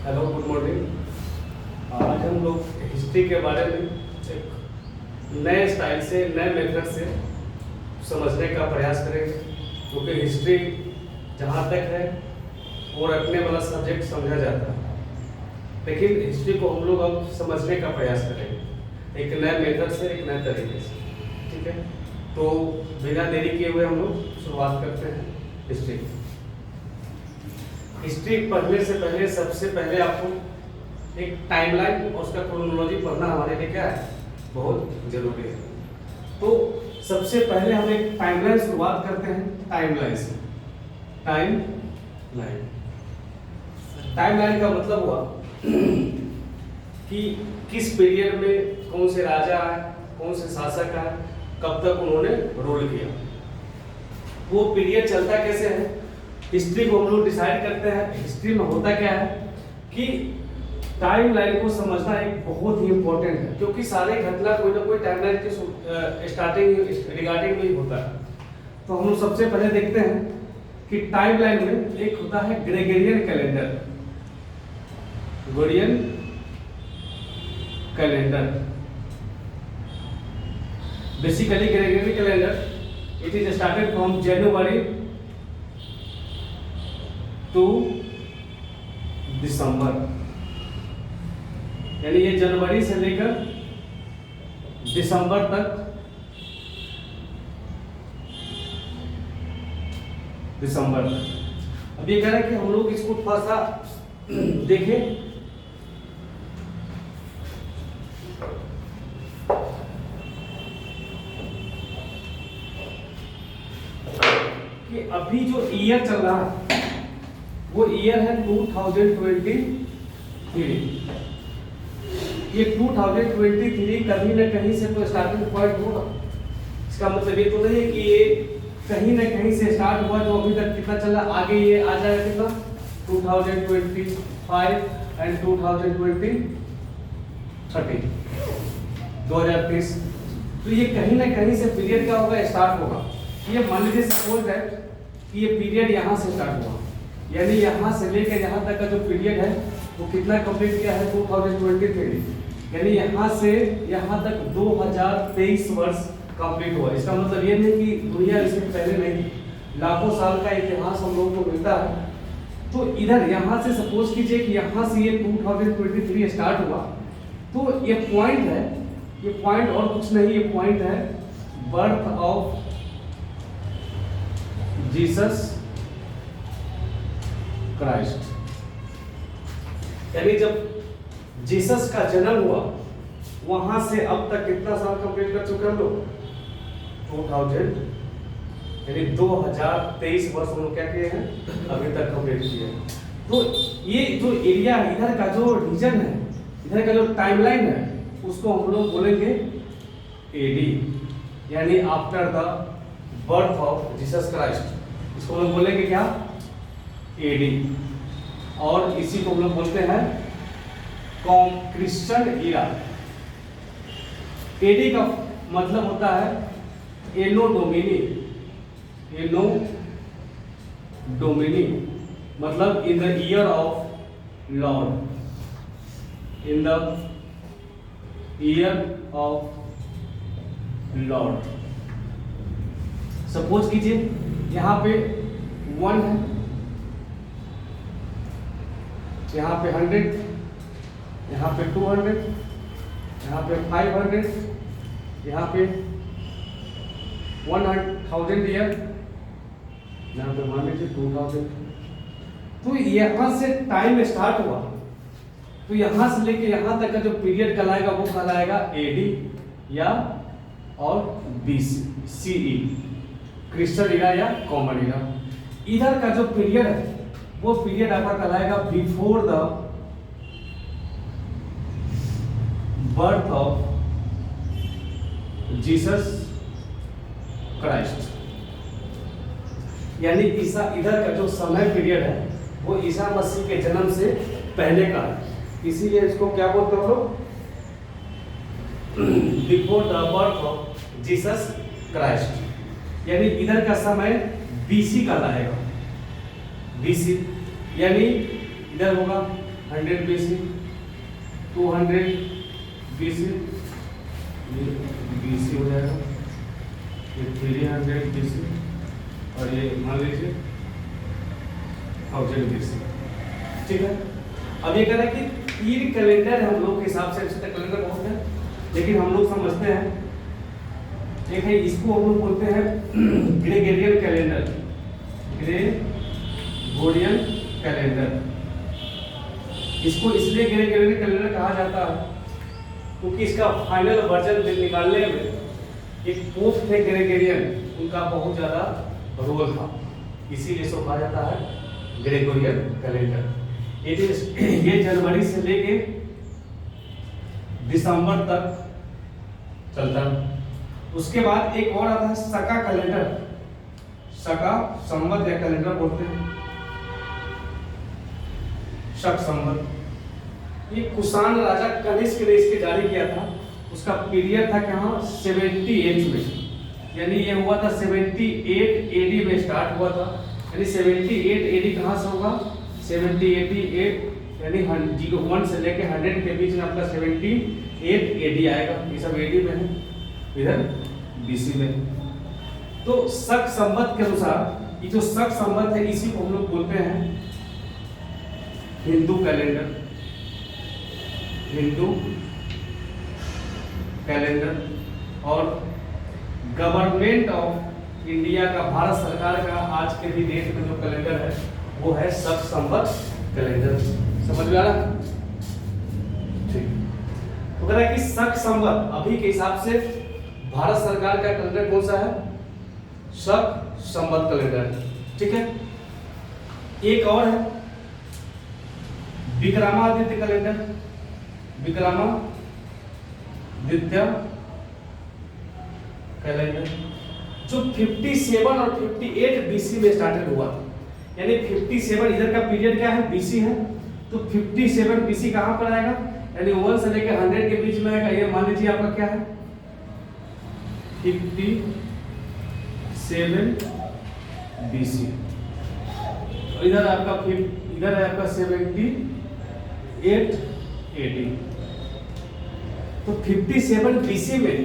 Hello, good morning. आज हम लोग हिस्ट्री के बारे में एक नए स्टाइल से, नए मेथड से समझने का प्रयास करेंगे, क्योंकि हिस्ट्री जहाँ तक है वो रखने वाला सब्जेक्ट समझा जाता है, लेकिन हिस्ट्री को हम लोग अब समझने का प्रयास करेंगे एक नए मेथड से, एक नए तरीके से। ठीक है, तो बिना देरी किए हुए हम लोग शुरुआत करते हैं हिस्ट्री। हिस्ट्री पढ़ने से पहले सबसे पहले आपको एक टाइमलाइन और उसका क्रोनोलॉजी पढ़ना हमारे लिए क्या है, बहुत जरूरी है। तो सबसे पहले हम एक टाइमलाइन शुरुआत करते हैं टाइमलाइन से। टाइमलाइन का मतलब हुआ कि किस पीरियड में कौन से राजा है, कौन से शासक है, कब तक उन्होंने रूल किया, वो पीरियड चलता कैसे है। हिस्ट्री को हम लोग डिसाइड करते हैं। हिस्ट्री में होता क्या है कि टाइमलाइन को समझना एक बहुत ही इंपॉर्टेंट है, क्योंकि सारे घटना कोई ना कोई टाइमलाइन के स्टार्टिंग रिगार्डिंग में ही होता है। तो हम लोग सबसे पहले देखते हैं कि टाइमलाइन में एक होता है Gregorian calendar. Gregorian calendar basically Gregorian calendar it is started from January to December, यानी ये जनवरी से लेकर दिसंबर तक, अब ये कह रहे हैं कि हम लोग इसको थोड़ा सा देखें कि अभी जो ईयर चल रहा है वो ईयर है 2023। ये 2023 कहीं ना कहीं से तो स्टार्टिंग पॉइंट होगा। इसका मतलब ये तो नहीं है कि ये कहीं ना कहीं से स्टार्ट हुआ जो अभी तक कितना चला, आगे ये आ जाएगा कितना 2025 एंड 2030। तो ये कहीं ना कहीं से पीरियड क्या होगा, स्टार्ट होगा। ये मान लीजिए सपोज है कि ये पीरियड यहाँ से स्टार्ट हुआ, यानी यहाँ से लेकर यहाँ तक का जो पीरियड है वो कितना कंप्लीट किया है 2023, यानी यहाँ से यहाँ तक 2023 वर्ष कंप्लीट हुआ। इसका मतलब ये नहीं कि दुनिया इससे पहले नहीं, लाखों साल का इतिहास हम लोगों को मिलता है। तो इधर यहाँ से सपोज कीजिए कि यहाँ से ये 2023 स्टार्ट हुआ, तो ये पॉइंट है, ये पॉइंट और कुछ नहीं, ये पॉइंट है बर्थ ऑफ जीसस क्राइस्ट, यानी जब जीसस का जन्म हुआ वहां से अब तक कितना साल कंप्लीट कर चुके हम लोग 2000, यानी 2023 वर्ष हम लोग क्या किए हैं, अभी तक कंप्लीट किए हैं। तो ये जो एरिया है, इधर का जो रीजन है, इधर का जो टाइमलाइन है, उसको हम लोग बोलेंगे एडी, यानी after the birth of Jesus Christ. इसको हम लोग बोलेंगे क्या, एडी। और इसी को हम लोग बोलते हैं क्रिश्चियन ईरा। एडी का मतलब होता है एनो डोमिनी, एनो डोमिनी मतलब in the year of Lord, in the year of Lord. Suppose कीजिए यहाँ पे 1 है, यहाँ पे 100, यहाँ पे 200, यहाँ पे 500, यहाँ पे 1000 ईयर, यहाँ पे मान लीजिए 2000। तो यहाँ से टाइम स्टार्ट हुआ, तो यहाँ से लेके यहाँ तक का जो पीरियड कहलाएगा वो कहलाएगा एडी या और बीसीई, क्रिश्चियन ईरा या कॉमन ईरा। इधर का जो पीरियड है वो पीरियड आपका कहलाएगा before the birth of Jesus Christ, यानी ईसा, इधर का जो समय पीरियड है वो ईसा मसीह के जन्म से पहले का है। इसीलिए इसको क्या बोलते हो लोग, before the birth of Jesus Christ, यानी इधर का समय बीसी कहलाएगा। बीसी यानी इधर होगा 100 BC, 200 BC, ये BC हो जाएगा, ये 300 BC और ये मान लीजिए 1000 BC। ठीक है, अब ये कह रहा है कि 3 कैलेंडर हम लोग के हिसाब से कैलेंडर बहुत है, लेकिन हम लोग समझते हैं एक है, इसको हम लोग बोलते हैं ग्रेगोरियन कैलेंडर, ग्रेगोरियन कैलेंडर। इसको इसलिए ग्रेगोरियन कैलेंडर कहा जाता है क्योंकि इसका फाइनल वर्जन निकालने में एक पोप थे ग्रेगोरियन, उनका बहुत ज़्यादा रोल था, इसीलिए इसको कहा जाता है ग्रेगोरियन कैलेंडर। ये जनवरी से लेके दिसंबर तक चलता है। उसके बाद एक और आता है शका कैलेंडर, शका संवत या कैलेंडर बोलते हैं, शक संवत। ये कुषाण राजा कनिष्क ने इसके जारी किया था, उसका पीरियड था कहाँ 78 में, यानी ये हुआ था 78 AD में स्टार्ट हुआ था, यानी 78 AD कहाँ से होगा 78 यानी 1 से लेके 100 के बीच में आपका 78 AD आएगा, ये सब AD में है, इधर BC में। तो शक संवत के अनुसार ये जो शक संवत है इसी को हम लोग बोलते हैं हिंदू कैलेंडर, हिंदू कैलेंडर। और गवर्नमेंट ऑफ इंडिया का, भारत सरकार का आज के भी डेट में जो कैलेंडर है वो है शक संवत कैलेंडर। समझ में आ रहा? ठीक। तो कह रहा है कि शक संवत अभी के हिसाब से भारत सरकार का कैलेंडर कौन सा है, शक संवत कैलेंडर। ठीक है, एक और है विक्रमादित्य कैलेंडर, विक्रमादित्य कैलेंडर जो 57 और 58 BC में स्टार्टेड हुआ, यानी 57 इधर का पीरियड क्या है BC है, तो 57 BC कहां पर आएगा, यानी 1 से लेकर 100 के बीच में आएगा। ये मान लीजिए आपका क्या है 57 BC, इधर आपका इधर है आपका 78 AD। तो 57 BC में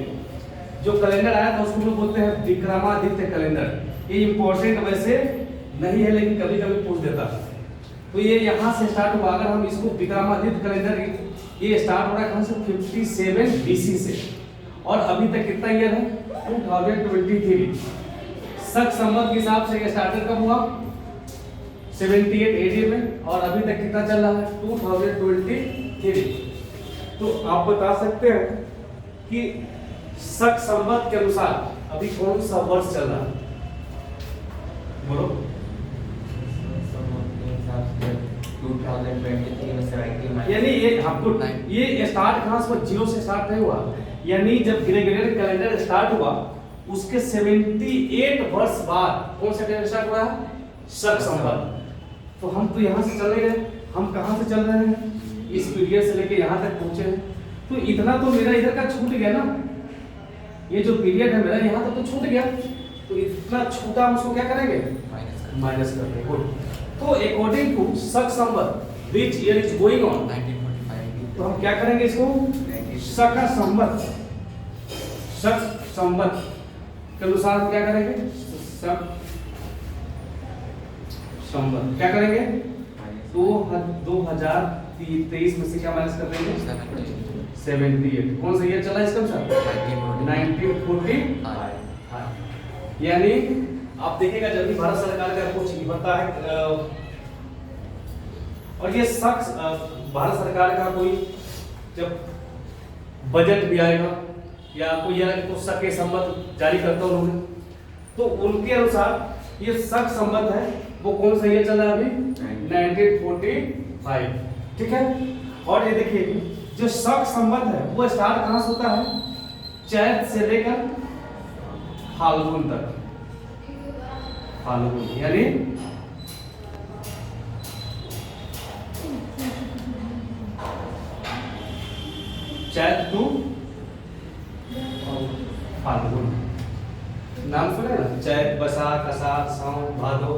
जो कैलेंडर आया था उसको लोग बोलते हैं विक्रमादित्य कैलेंडर। ये इंपॉर्टेंट वैसे नहीं है लेकिन कभी कभी पूछ देता है। तो ये यहाँ से स्टार्ट हुआ, अगर हम इसको विक्रमादित्य कैलेंडर ये स्टार्ट हो रहा है कहाँ से 57 BC से, और अभी तक कितना ईयर है 2023। शक संवत के हिसाब से ये स्टार्टेड कब हुआ 78 AD में, और अभी तक कितना चल रहा है 2023। तो आप बता सकते हैं कि शक संवत के अनुसार अभी कौन सा वर्ष चल रहा है, बोलो। 2023 यानी ये स्टार्ट कहां से, 0 से स्टार्ट नहीं हुआ, यानी जब ग्रेगोरियन कैलेंडर स्टार्ट हुआ उसके 78 वर्ष बाद कौन सा कैलेंडर स्टार्ट हुआ है, शक संवत। तो हम तो यहाँ से चले गए, हम कहाँ से चल रहे हैं, इस पीरियड से लेके यहाँ तक पहुंचे हैं। तो इतना तो मेरा इधर का छूट गया ना, ये जो पीरियड है मेरा यहाँ तक तो छूट गया, तो इतना छूटा हम उसको क्या करेंगे, माइनस कर देंगे। तो according to Shaka Samvat which year is going on 1945, तो हम क्या करेंगे इसको शक संवत, शक संवत के अनुसार हम क्या करेंगे, शक संवत क्या करेंगे 2023 में से क्या माइनस कर देंगे 78। कौन सा ईयर चला इसका अनुसार 1945। यानी आप देखिएगा जब भी भारत सरकार का कुछ बनता है और ये शख्स भारत सरकार का कोई जब बजट भी आएगा या कोई कुछ शक के संबंध जारी करता उन्होंने, तो उनके अनुसार ये शक संबंध है वो कौन सा ईयर चल रहा है अभी 1945। ठीक है, और ये देखिए जो शक संबंध है वो स्टार्ट कहां से होता है, चैत से लेकर फाल्गुन तक, फाल्गुन यानी चैत टू फाल्गुन। नाम सुने ना, चैत, बैसाख, आषाढ़, सावन, भादो,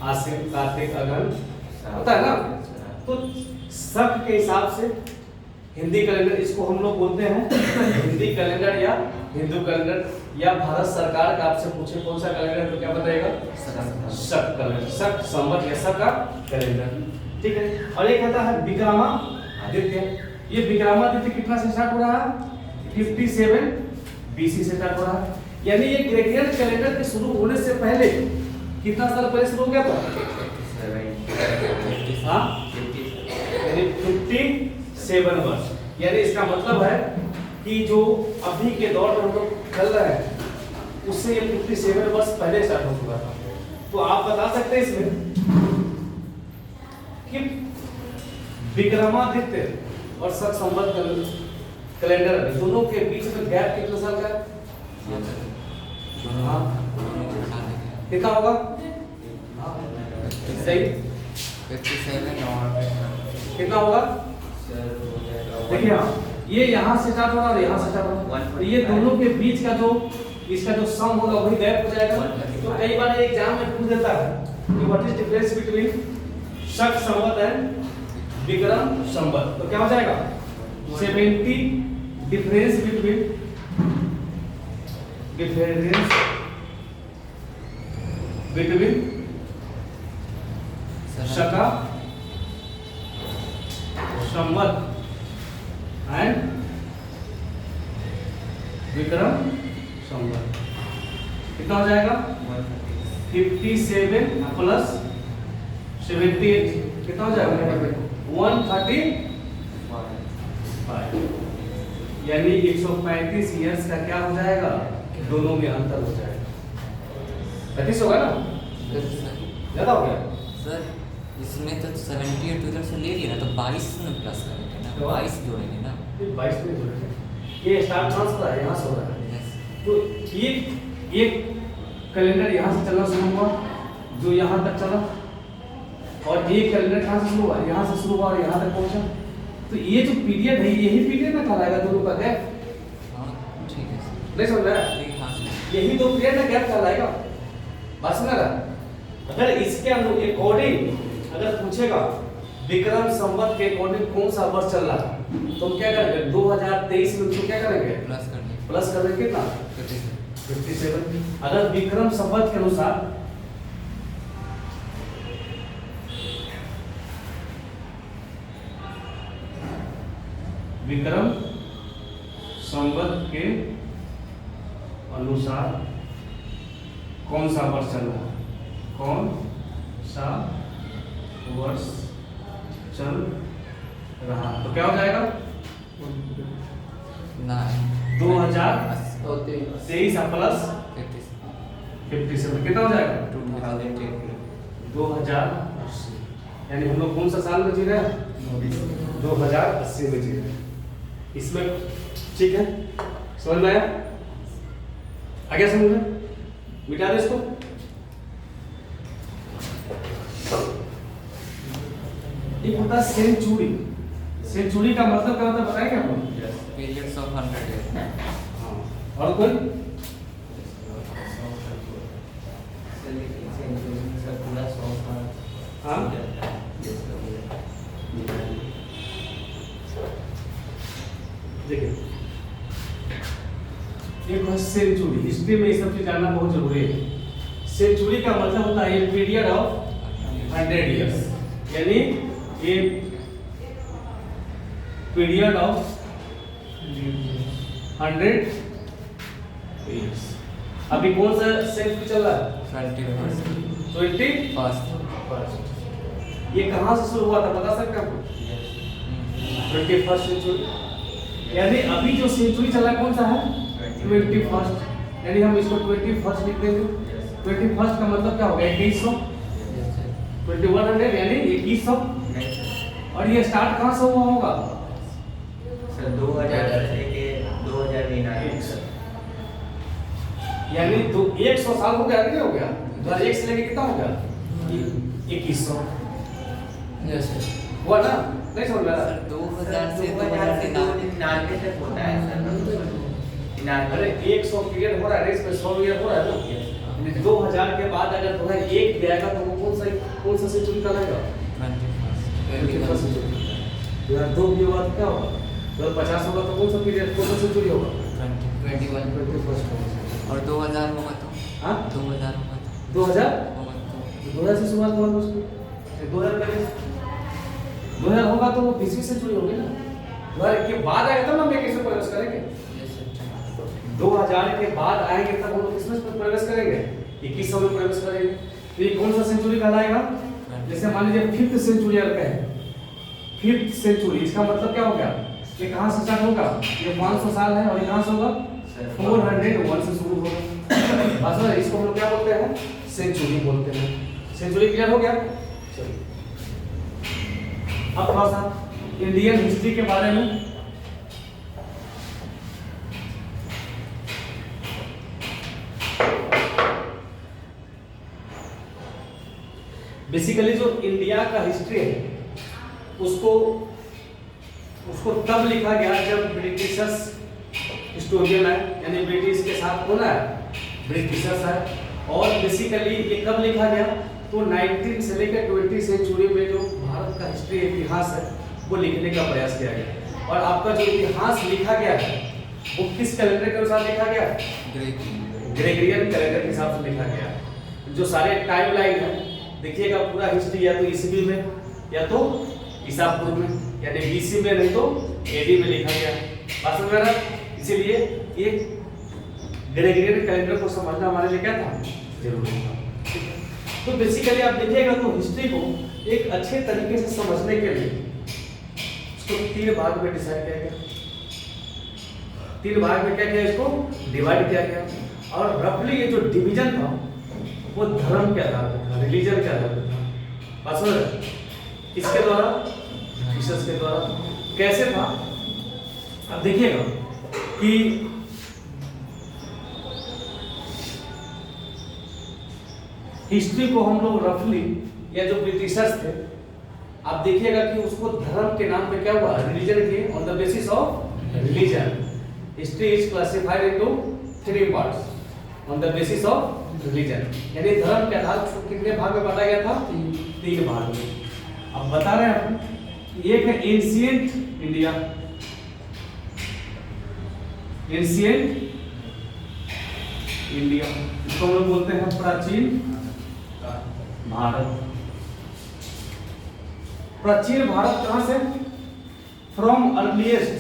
आश्विन, कार्तिक, अगहन होता है ना। तो शक के हिसाब से हिंदी कैलेंडर, इसको हम लोग बोलते हैं हिंदी कैलेंडर या हिंदू कैलेंडर, या भारत सरकार का आपसे पूछे कौन सा कैलेंडर है तो क्या बताएगा? शक कैलेंडर, शक संवत या शक का कैलेंडर, ठीक है। और एक आता है विक्रमादित्य। ये विक्रमादित्य कितना से स्टार्ट हो रहा है? 57 BC से स्टार्ट हो रहा है। यानी ये ग्रेगोरियन कैलेंडर के शुरू होने से पहले कितना साल पहले शुरू हो गया था? हाँ, यानी 57 वर्ष। यानी इसका मतलब है कि जो अभी के दौर में हम लोग चल रहे हैं उससे ये 57 वर्ष पहले स्टार्ट हो चुका था। तो आप बता सकते हैं इसमें कि विक्रमादित्य और शक संवत कैलेंडर दोनों के बीच में गैप कितने साल का है? कितना होगा? सही 57 और कितना होगा? देखिए हाँ, ये यहाँ से स्टार्ट हो रहा है और यहाँ से स्टार्ट हो रहा है, तो ये दोनों के बीच का जो इसका जो सम होगा वही गैप हो जाएगा। तो कई बार एग्जाम में पूछ देता है कि व्हाट इज डिफरेंस बिटवीन शक संवत एंड विक्रम संवत, तो क्या हो जाएगा? 70 difference between Shaka Samvat and Vikram Samvat कितना हो जाएगा? 57 प्लस 78 कितना हो जाएगा? 135, यानी 135 ईयर्स का क्या हो जाएगा? दोनों में अंतर हो जाएगा। 35 होगा ना? ज्यादा हो गया सर, इसमें तो 78 उधर से ले लिया ना, तो 22 में प्लस करेंगे ना, 22 जोड़ेंगे ना। 22 में जोड़ेंगे। ये स्टार्ट कहाँ से हो रहा है? यहाँ से हो रहा है। तो ये कैलेंडर यहाँ से चलना शुरू हुआ जो यहाँ तक चला, और ये कैलेंडर कहाँ से शुरू हुआ? यहाँ से शुरू हुआ और यहाँ तक पहुँचा। तो ये जो पीरियड है यही पीरियड ना कहलाएगा दोनों का गैप? हाँ ठीक है सर, नहीं समझ रहा है? हाँ यही दो पीरियड ना गैप कहलाएगा। बात समझ रहा? अगर इसके अकॉर्डिंग अगर पूछेगा विक्रम संवत के अकॉर्डिंग कौन सा वर्ष चल रहा है तो हम क्या करेंगे? 2023 में उसको क्या करेंगे? प्लस कर देंगे कितना? 57। अगर विक्रम संवत के अनुसार विक्रम संवत के अनुसार कौन सा वर्ष चल रहा है? कौन सा वर्ष चल रहा है तो क्या हो जाएगा? 2023 प्लस 57 कितना हो जाएगा? 2080। यानी हम लोग कौन सा साल में जी रहे हैं? 2080 में जी रहे हैं। इसमें ठीक है, समझ में आया? आगे समझ में? मिटा दे इसको। एक होता है सेंचुरी। सेंचुरी का मतलब क्या होता है बताएं क्या आपको? Periods of 100 year. और कोई? हाँ देखिए, एक है सेंचुरी। हिस्ट्री में ये सब चीज जानना बहुत जरूरी है। सेंचुरी का मतलब होता है ये पीरियड ऑफ 100 इयर्स, यानी ये पीरियड ऑफ 100 इयर्स। अभी कौन सा सेंचुरी चल रहा है? 21st। ये कहाँ से शुरू हुआ था बता सकते हैं आपको? 21st century. यानी अभी जो सेंचुरी चल रहा है कौन सा है? 21st। यानी हम इसको 21st लिख देंगे। 21st का मतलब क्या होगा? 2100, 2100 यानी 2100। और ये स्टार्ट कहाँ से हुआ होगा? सर 2000 से लेके 2009 यानी 100 साल हो गया नहीं हो गया? 2001 से लेके कितना हो गया? 2100 हुआ ना? नहीं समझ रहा? 2000 से 2099 तक होता है सर। अरे 100 पीरियड हो रहा है, इसमें 100 ईयर हो रहा है ना। 2000 के बाद अगर 2001 भी आएगा तो वो कौन सा सेंचुरी कहलाएगा? 21st century. 2002 के बाद क्या होगा? 2050 होगा तो कौन सा पीरियड, कौन सा सेंचुरी होगा? 21 21st होगा। और 2000 होगा तो हाँ 2000 होगा 2000 होगा तो 2000 से शुरुआत हुआ उसकी 2000 पहले 2000 होगा तो वो 20वीं सेंचुरी होगी ना। 2000 के बाद आएगा तब हम 21 में प्रवेश करेंगे। 2000 के बाद आएंगे तब हम लोग किसमें प्रवेश करेंगे? 2100 में प्रवेश करेंगे। तो ये कौन सा सेंचुरी कहलाएगा? जैसे मान लीजिए 5th सेंचुरी का है, 5th सेंचुरी, इसका मतलब क्या हो गया? ये कहाँ से स्टार्ट होगा? ये 500 साल है और ये कहाँ से होगा? 401 से शुरू होगा। बस इसको हम लोग क्या बोलते हैं? सेंचुरी बोलते हैं। सेंचुरी क्लियर हो गया? चलिए अब थोड़ा सा इंडियन हिस्ट्री के बारे में। बेसिकली जो इंडिया का हिस्ट्री है उसको तब लिखा गया जब ब्रिटिशर्स हिस्टोरियन है, यानी ब्रिटिश के साथ कौन है? ब्रिटिशर्स है। और बेसिकली ये कब लिखा गया? तो 19 से लेकर 20 सेंचुरी में जो भारत का हिस्ट्री इतिहास है वो लिखने का प्रयास किया गया। और आपका जो इतिहास लिखा गया है वो किस कैलेंडर के अनुसार लिखा गया? ग्रेगोरियन कैलेंडर के हिसाब से लिखा गया। जो सारे टाइम लाइन है देखिएगा, पूरा हिस्ट्री या तो ईस्वी में या तो ईसा पूर्व में, यानी बीसी में नहीं तो एडी में लिखा गया। बात समझ रहा? इसीलिए ये ग्रेगोरियन कैलेंडर को समझना हमारे लिए क्या था? जरूरी था। तो बेसिकली आप देखिएगा तो हिस्ट्री को एक अच्छे तरीके से समझने के लिए इसको 3 भाग में डिसाइड किया गया। 3 भाग में क्या किया? इसको डिवाइड किया गया। और रफली ये जो डिवीजन था वो धर्म के आधार पर था, रिलीजन के आधार पर था। बात समझ रहे? किसके द्वारा? ब्रिटिशर्स के द्वारा। कैसे था? अब देखिएगा कि हिस्ट्री को हम लोग रफली, या जो ब्रिटिशर्स थे, आप देखिएगा कि उसको धर्म के नाम पे क्या हुआ? रिलीजन के, on the basis of religion. History is classified into 3 parts on the basis of religion, यानी धर्म के आधार पर कितने भाग में बांटा गया था? 3 भाग में। अब बता रहे हैं अपन, एक है एंशिएंट इंडिया, एंशिएंट इंडिया, इसको हम लोग बोलते हैं प्राचीन भारत। प्राचीन भारत कहां से? From earliest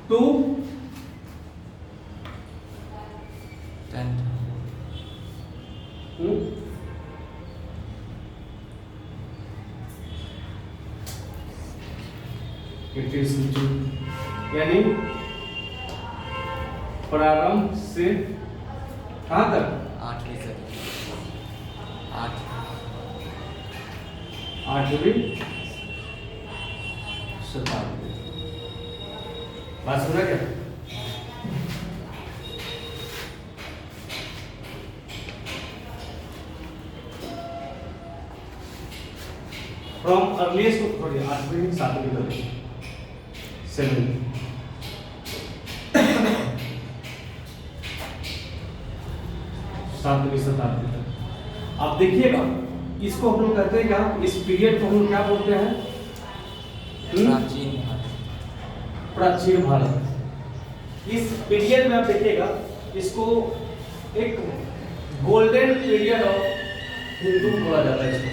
to 18th century, यानी प्रारंभ से कहां तक? 8वीं सदी, 8वीं शताब्दी। बात सुना क्या? फ्रॉम अर्लीस्ट टू थोड़ी 8वीं 7वीं तक 7 7वीं शताब्दी तक। आप देखिएगा इसको हम लोग कहते हैं क्या? इस पीरियड को हम लोग क्या बोलते हैं? प्राचीन भारत। प्राचीन भारत। इस पीरियड में आप देखिएगा इसको एक गोल्डन पीरियड ऑफ हिंदू बोला जाता है इसको।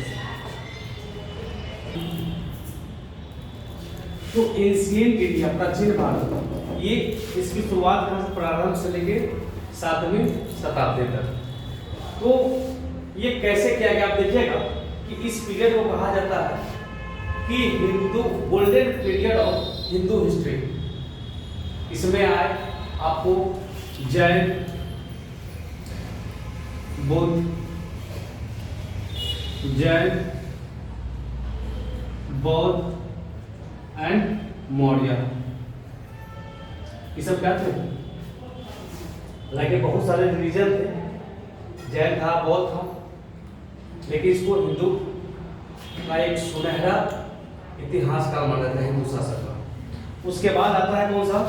तो एंशिएंट इंडिया, प्राचीन भारत, ये इसकी शुरुआत कहां से? प्रारंभ से लेके 7वीं शताब्दी तक। तो ये कैसे किया गया? आप देखिएगा कि इस पीरियड को कहा जाता है कि Hindu golden period of Hindu history. इसमें आए आपको जैन, बौद्ध, एंड मौर्य। ये सब क्या थे? लाइक बहुत सारे रिलीजन थे, जैन था, बौद्ध था, लेकिन इसको हिंदू का एक सुनहरा इतिहास का माना जाता है, हिंदू शासक का। उसके बाद आता है कौन सा?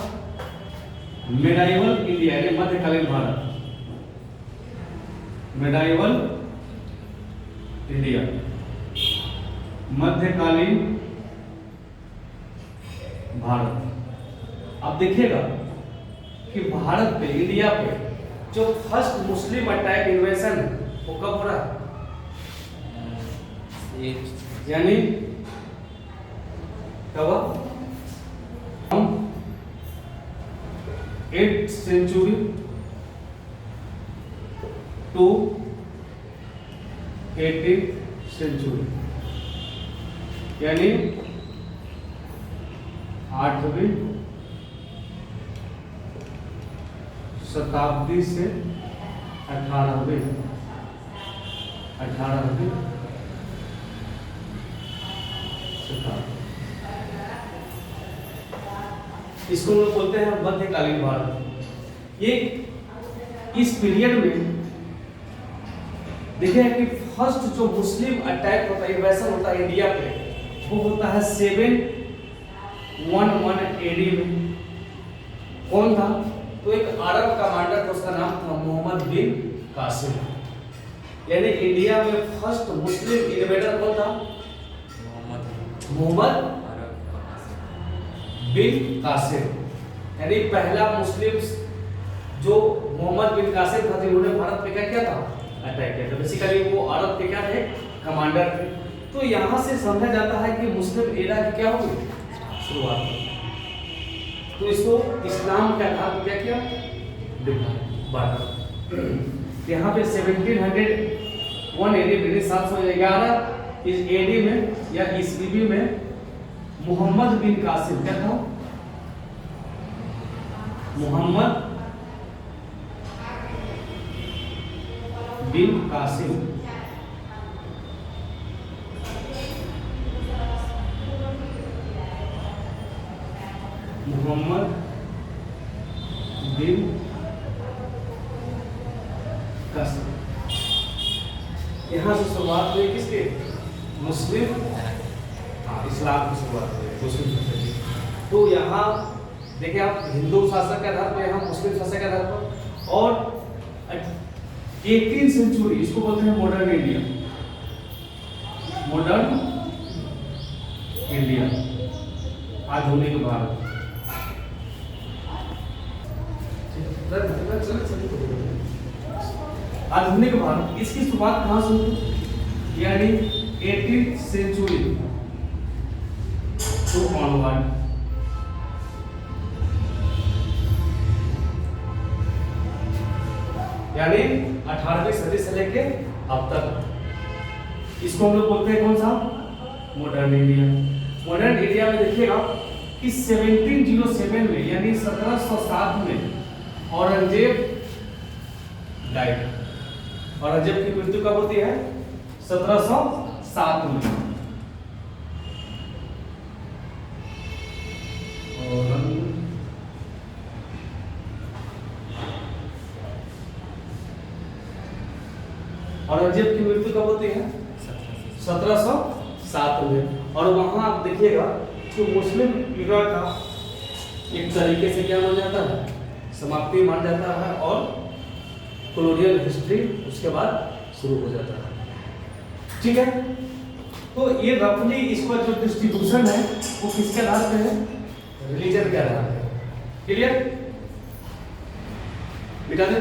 मिडाइवल इंडिया, यानी मध्यकालीन भारत। मेडाइवल इंडिया, मध्यकालीन भारत। अब देखिएगा कि भारत पे, इंडिया पे जो फर्स्ट मुस्लिम अटैक इन्वेशन है वो कब हो रहा है? यानी कब? 8th century to 18th century, यानी 8वीं शताब्दी से 18वीं शताब्दी, इसको लोग बोलते हैं मध्यकालीन भारत। ये इस पीरियड में देखिए कि फर्स्ट जो मुस्लिम अटैक होता है, इन्वेशन होता है इंडिया पे, वो होता है 711 AD में। कौन था? तो एक अरब कमांडर था, उसका नाम था मोहम्मद बिन कासिम। यानी इंडिया में फर्स्ट मुस्लिम इन्वेडर कौन था? मोहम्मद बिन कासिम। यानी पहला मुस्लिम जो मोहम्मद बिन कासिम था, जिन्होंने भारत पे क्या किया था? अटैक किया था। बेसिकली वो अरब के क्या थे? कमांडर थे। तो यहाँ से समझा जाता है कि मुस्लिम एरा की क्या हुई? शुरुआत हुई। तो इसको इस्लाम के आधार पर क्या किया? बांटा। यहाँ पे 1701 AD 711 इस AD में या ईस्वी में मोहम्मद बिन कासिम क्या था? मोहम्मद बिन कासिम मोहम्मद बिन कासिम। यहाँ से शुरुआत हुई किसके? मुस्लिम, इस्लाम की शुरुआत हुई मुस्लिम सोसाइटी। तो यहाँ देखिए आप, हिंदू शासक के आधार पर, यहाँ मुस्लिम शासक के आधार पर। और 18th सेंचुरी, इसको बोलते हैं मॉडर्न इंडिया। मॉडर्न इंडिया, आधुनिक भारत। आधुनिक भारत, इसकी शुरुआत कहाँ से हुई? यानी 18th सेंचुरी टू ऑनवर्ड। यानी 18वीं सदी से लेके अब तक। इसको हम लोग बोलते हैं कौन सा? Modern India. मॉडर्न इंडिया में देखिएगा कि 1707 में, यानी 1707 में औरंगजेब डाइड। औरंगजेब की मृत्यु कब होती है? 1707 में। औरंगजेब की मृत्यु कब होती है? 1707 में। और वहां आप देखिएगा कि मुस्लिम ईरा का एक तरीके से क्या मान जाता है? समाप्ति मान जाता है, और कॉलोनियल हिस्ट्री उसके बाद शुरू हो जाता है। ठीक है, तो ये रफली इसका जो डिस्ट्रीब्यूशन है वो किसके आधार पे है? रिलीजन के आधार पे। क्लियर? मिटा दे।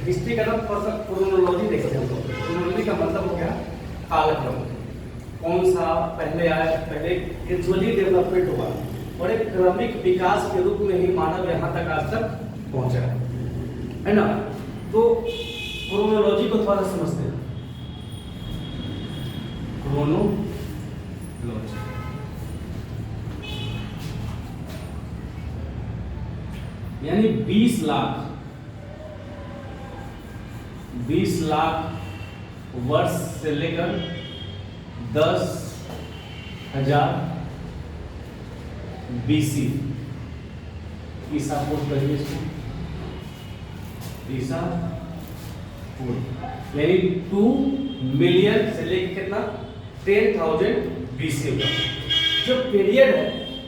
हिस्ट्री का नाम क्रोनोलॉजी देखते हैं। क्रोनोलॉजी का मतलब हो गया कालक्रम, कौन सा पहले आया, पहले ग्रेजुअली डेवलपमेंट हुआ और एक क्रमिक विकास के रूप में ही मानव यहाँ तक आज तक पहुंचा है ना। तो क्रोनोलॉजी को थोड़ा समझते हैं। क्रोनोलॉजी यानी 20 लाख वर्ष से लेकर 10,000 BC ईसापुर कहिए इसको, ईसापुर, यानी 2 मिलियन से लेके कितना 10,000 BC का जो पीरियड है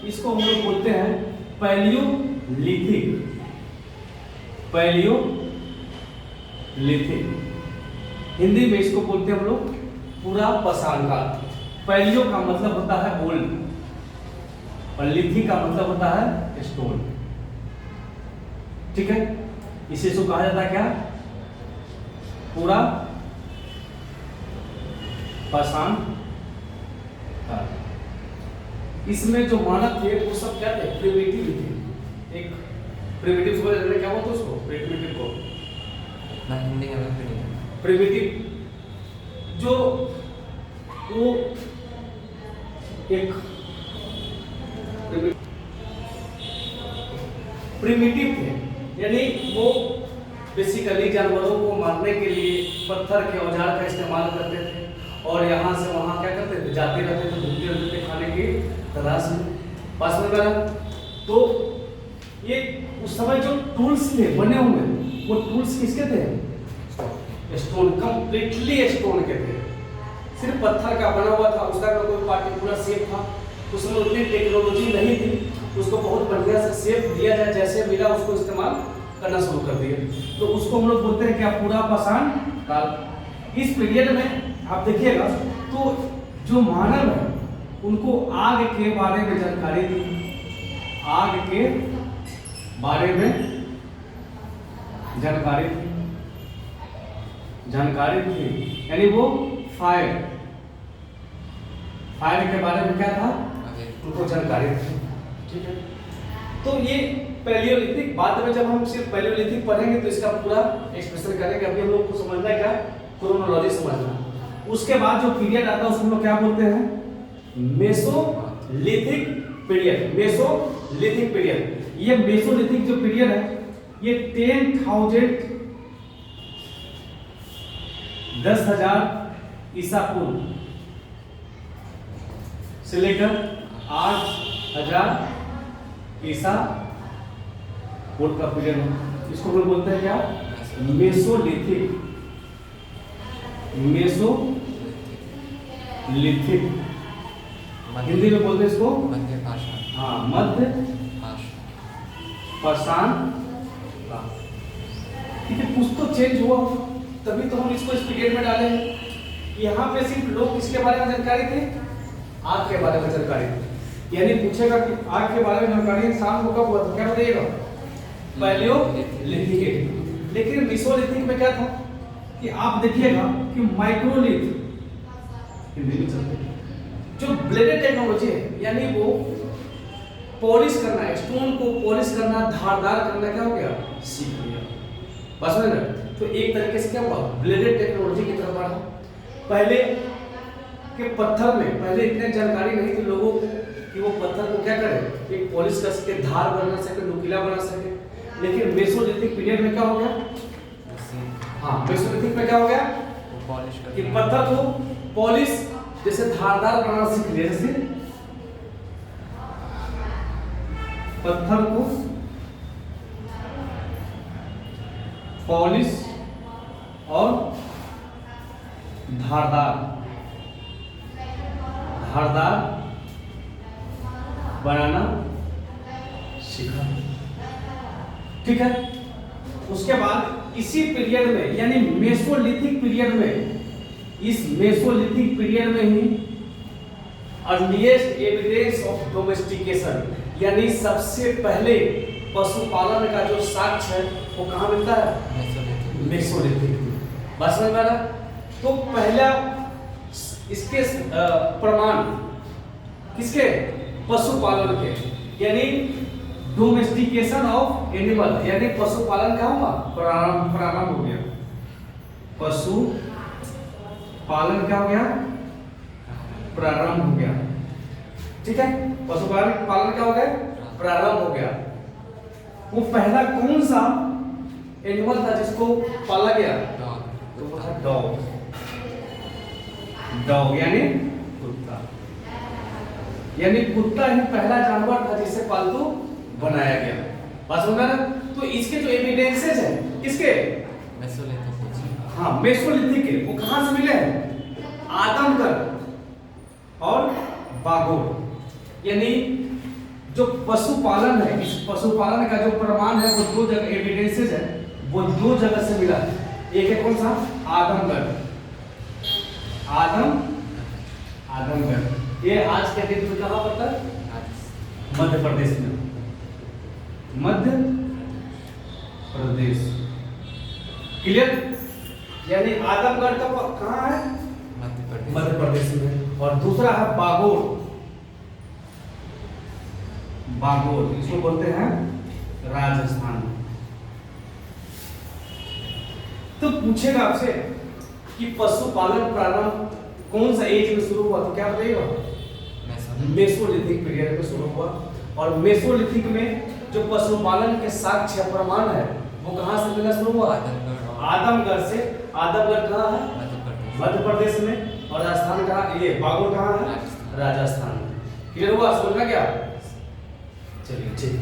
इसको हम लोग बोलते हैं पैलियोलिथिक। पैलियोलिथिक हिंदी में इसको बोलते हैं हम लोग पूरा पाषाण काल। पैलियो का मतलब होता है ओल्ड और लिथिक का मतलब होता है स्टोन। ठीक है, इसे इसको कहा जाता है क्या, पूरा पाषाण काल। इसमें जो मानव थे वो सब क्या थे, प्रिमिटिव थे। एक प्रिमिटिव समझ रहे क्या बोलते उसको, प्रिमिटिव को ना हिंदी में प्रिमिटिव जो वो एक प्रिमिटिव थे, यानी वो बेसिकली जानवरों को मारने के लिए पत्थर के औजार का इस्तेमाल करते थे और यहाँ से वहाँ क्या करते थे, जाते रहते थे, घूमते रहते थे खाने की तलाश में। पास में गया तो ये उस समय जो टूल्स थे बने हुए वो टूल्स किसके थे, स्टोन, कंप्लीटली स्टोन के थे। सिर्फ पत्थर का बना हुआ था, उसका कोई पार्टिकुलर शेप था, उसमें उतनी टेक्नोलॉजी नहीं थी, उसको बहुत बढ़िया से शेप दिया जाए, जैसे मिला उसको इस्तेमाल करना शुरू कर दिया। तो उसको हम लोग बोलते हैं क्या, पूरा पाषाण काल। इस पीरियड में आप देखिएगा तो जो मानव है उनको आग के बारे में जानकारी थी, आग के बारे में जानकारी थी, यानी वो फायर के बारे में क्या था, उनको जानकारी थी। ठीक है, तो ये पैलियोलिथिक, बाद में जब हम सिर्फ पैलियोलिथिक पढ़ेंगे तो इसका पूरा एक्सप्रेशन करेंगे। अभी हम लोग को समझना है क्या, क्रोनोलॉजी समझना। उसके बाद जो पीरियड आता है उसको हम लोग क्या बोलते हैं, मेसोलिथिक पीरियड। मेसोलिथिक पीरियड, ये मेसोलिथिक जो पीरियड है ये 10,000 ईसा पूर्व से लेकर 8,000 ईसा पूर्व का पीरियड है। इसको हम लोग बोलते हैं क्या, मेसोलिथिक। हिंदी में बोलते हैं इसको मध्य पाषाण। हाँ, मध्य पाषाण। ठीक है, कुछ तो चेंज हुआ तभी तो हम इसको इस पीरियड में डाले हैं। यहाँ पे सिर्फ लोग किसके बारे में जानकारी थे, आग के बारे में जानकारी थी। यानी पूछेगा कि आग के बारे में जानकारी इंसान को कब हुआ था, क्या बताइएगा, पैलियोलिथिक। लेकिन मेसोलिथिक में क्या था कि आप देखिएगा कि माइक्रोलिथ, हिंदी में चलते जो ब्लेडेड टेक्नोलॉजी है, यानी वो पॉलिश करना, स्टोन को पॉलिश करना, धारदार करना क्या हो गया, सीख लिया। बस में ना, तो एक तरीके से क्या हुआ, ब्लेडेड टेक्नोलॉजी की तरफ बढ़ा। पहले के पत्थर में पहले इतने जानकारी नहीं थी लोगों को कि वो पत्थर को क्या करे, एक पॉलिश कर सके, धार बना सके, नुकीला बना सके। लेकिन मेसोलिथिक पीरियड में क्या हो गया, हाँ, मेसोलिथिक में क्या हो गया कि पत्थर को पॉलिश जैसे धारदार बनाना सीख लिया। जैसे पत्थर को पॉलिश और धारदार बनाना सीखा। ठीक है, उसके बाद इसी पीरियड में यानी मेसोलिथिक पीरियड में, इस मेसोलिथिक पीरियड में ही अर्लीस्ट एविडेंस ऑफ डोमेस्टिकेशन, यानी सबसे पहले पशुपालन का जो साक्ष्य है वो कहाँ मिलता है, मेसोलिथिक। बस में मेरा तो पहला इसके प्रमाण किसके, पशुपालन के, यानी डोमेस्टिकेशन ऑफ एनिमल, यानी पशुपालन का हुआ प्रारंभ हो गया। पशुपालन क्या हो गया, प्रारंभ हो गया। ठीक है, पशुपालन क्या हो गया, प्रारंभ हो गया। वो पहला कौन सा एनिमल था जिसको पाला गया, तो वो था डॉग। यानी कुत्ता, यानी कुत्ता ही पहला जानवर था जिसे पालतू बनाया गया। बात समझ ना? तो इसके जो एविडेंसेस है किसके, मेसोलिथिक। हाँ मेसोलिथिक के, वो कहाँ से मिले हैं, आदमगढ़ और बागोर। यानी जो पशुपालन है, इस पशुपालन का जो प्रमाण है वो दो जगह एविडेंसेस है, वो दो जगह से मिला है। एक है कौन सा, आदमगढ़, आदमगढ़। ये आज के दिन में कहाँ पड़ता है, मध्य प्रदेश में, मध्य प्रदेश। क्लियर? यानी आदमगढ़ का कहाँ है, मध्य प्रदेश में। और दूसरा है बागोर, बागोर इसको बोलते हैं राजस्थान। तो पूछेगा आपसे कि पशुपालन प्रारंभ कौन सा एज में शुरू हुआ, तो क्या बताइएगा, मेसोलिथिक पीरियड में शुरू हुआ। और मेसोलिथिक में जो पशुपालन के साक्ष्य प्रमाण है वो कहाँ से मिलना शुरू हुआ, आदमगढ़ से। आदमगढ़ कहाँ है, मध्य प्रदेश में। और राजस्थान कहाँ, ये बागोर कहाँ है, राजस्थान। क्लियर हुआ, समझना क्या? चलिए ठीक।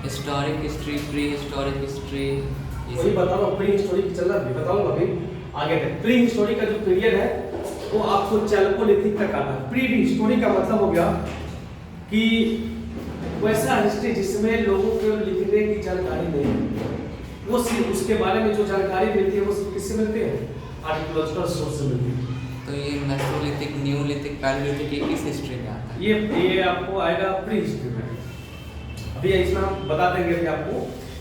Historic history, pre historic history, वही बता रहा हूँ, प्री हिस्टोरिक चल रहा है, बताऊंगा अभी आगे तक। प्री हिस्टोरिक का जो पीरियड है वो आपको चैल्कोलिथिक तक आता है। प्री हिस्टोरिक का मतलब हो गया कि वैसा हिस्ट्री जिसमें लोगों को लिखने की जानकारी नहीं है, वो सिर्फ उसके बारे में जो जानकारी मिलती है वो सिर्फ किससे मिलती है, आर्कियोलॉजिकल सोर्स से मिलती है। तो ये मेसोलिथिक, न्यूलिथिक, पैलियोलिथिक ये किस हिस्ट्री में आता है? ये आपको आएगा प्री हिस्ट्री में। अभी इसमें हम बता देंगे कि आपको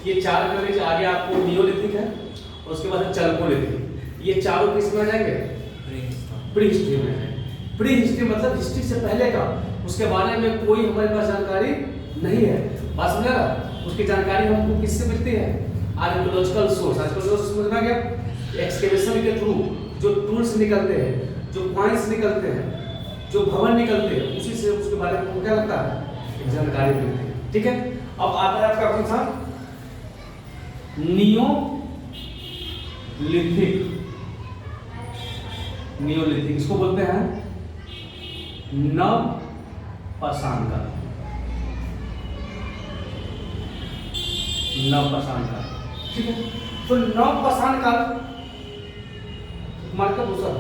ये चार कॉलेज आगे आपको नियोलिथिक है और उसके बाद चैल्कोलिथिक, ये चारों किस में आ जाएंगे, प्री हिस्ट्री में है। प्री हिस्ट्री मतलब हिस्ट्री से पहले का, उसके बारे में कोई हमारे पास जानकारी नहीं है। बात समझ रहा? उसकी जानकारी हमको किससे मिलती है, आर्कियोलॉजिकल सोर्स। आर्कियोलॉजिकल सोर्स समझना क्या, एक्सकेवेशन के थ्रू जो टूल्स निकलते हैं, जो कॉइन्स निकलते हैं, जो भवन निकलते हैं, उसी से उसके बारे में क्या लगता है, एक जानकारी मिलती है। ठीक है, अब आता है आपका कौन सा, नियोलिथिक, इसको बोलते हैं नव पाषाण काल, नव पाषाण काल। ठीक है, तो नव पाषाण काल मार्का दूसरा।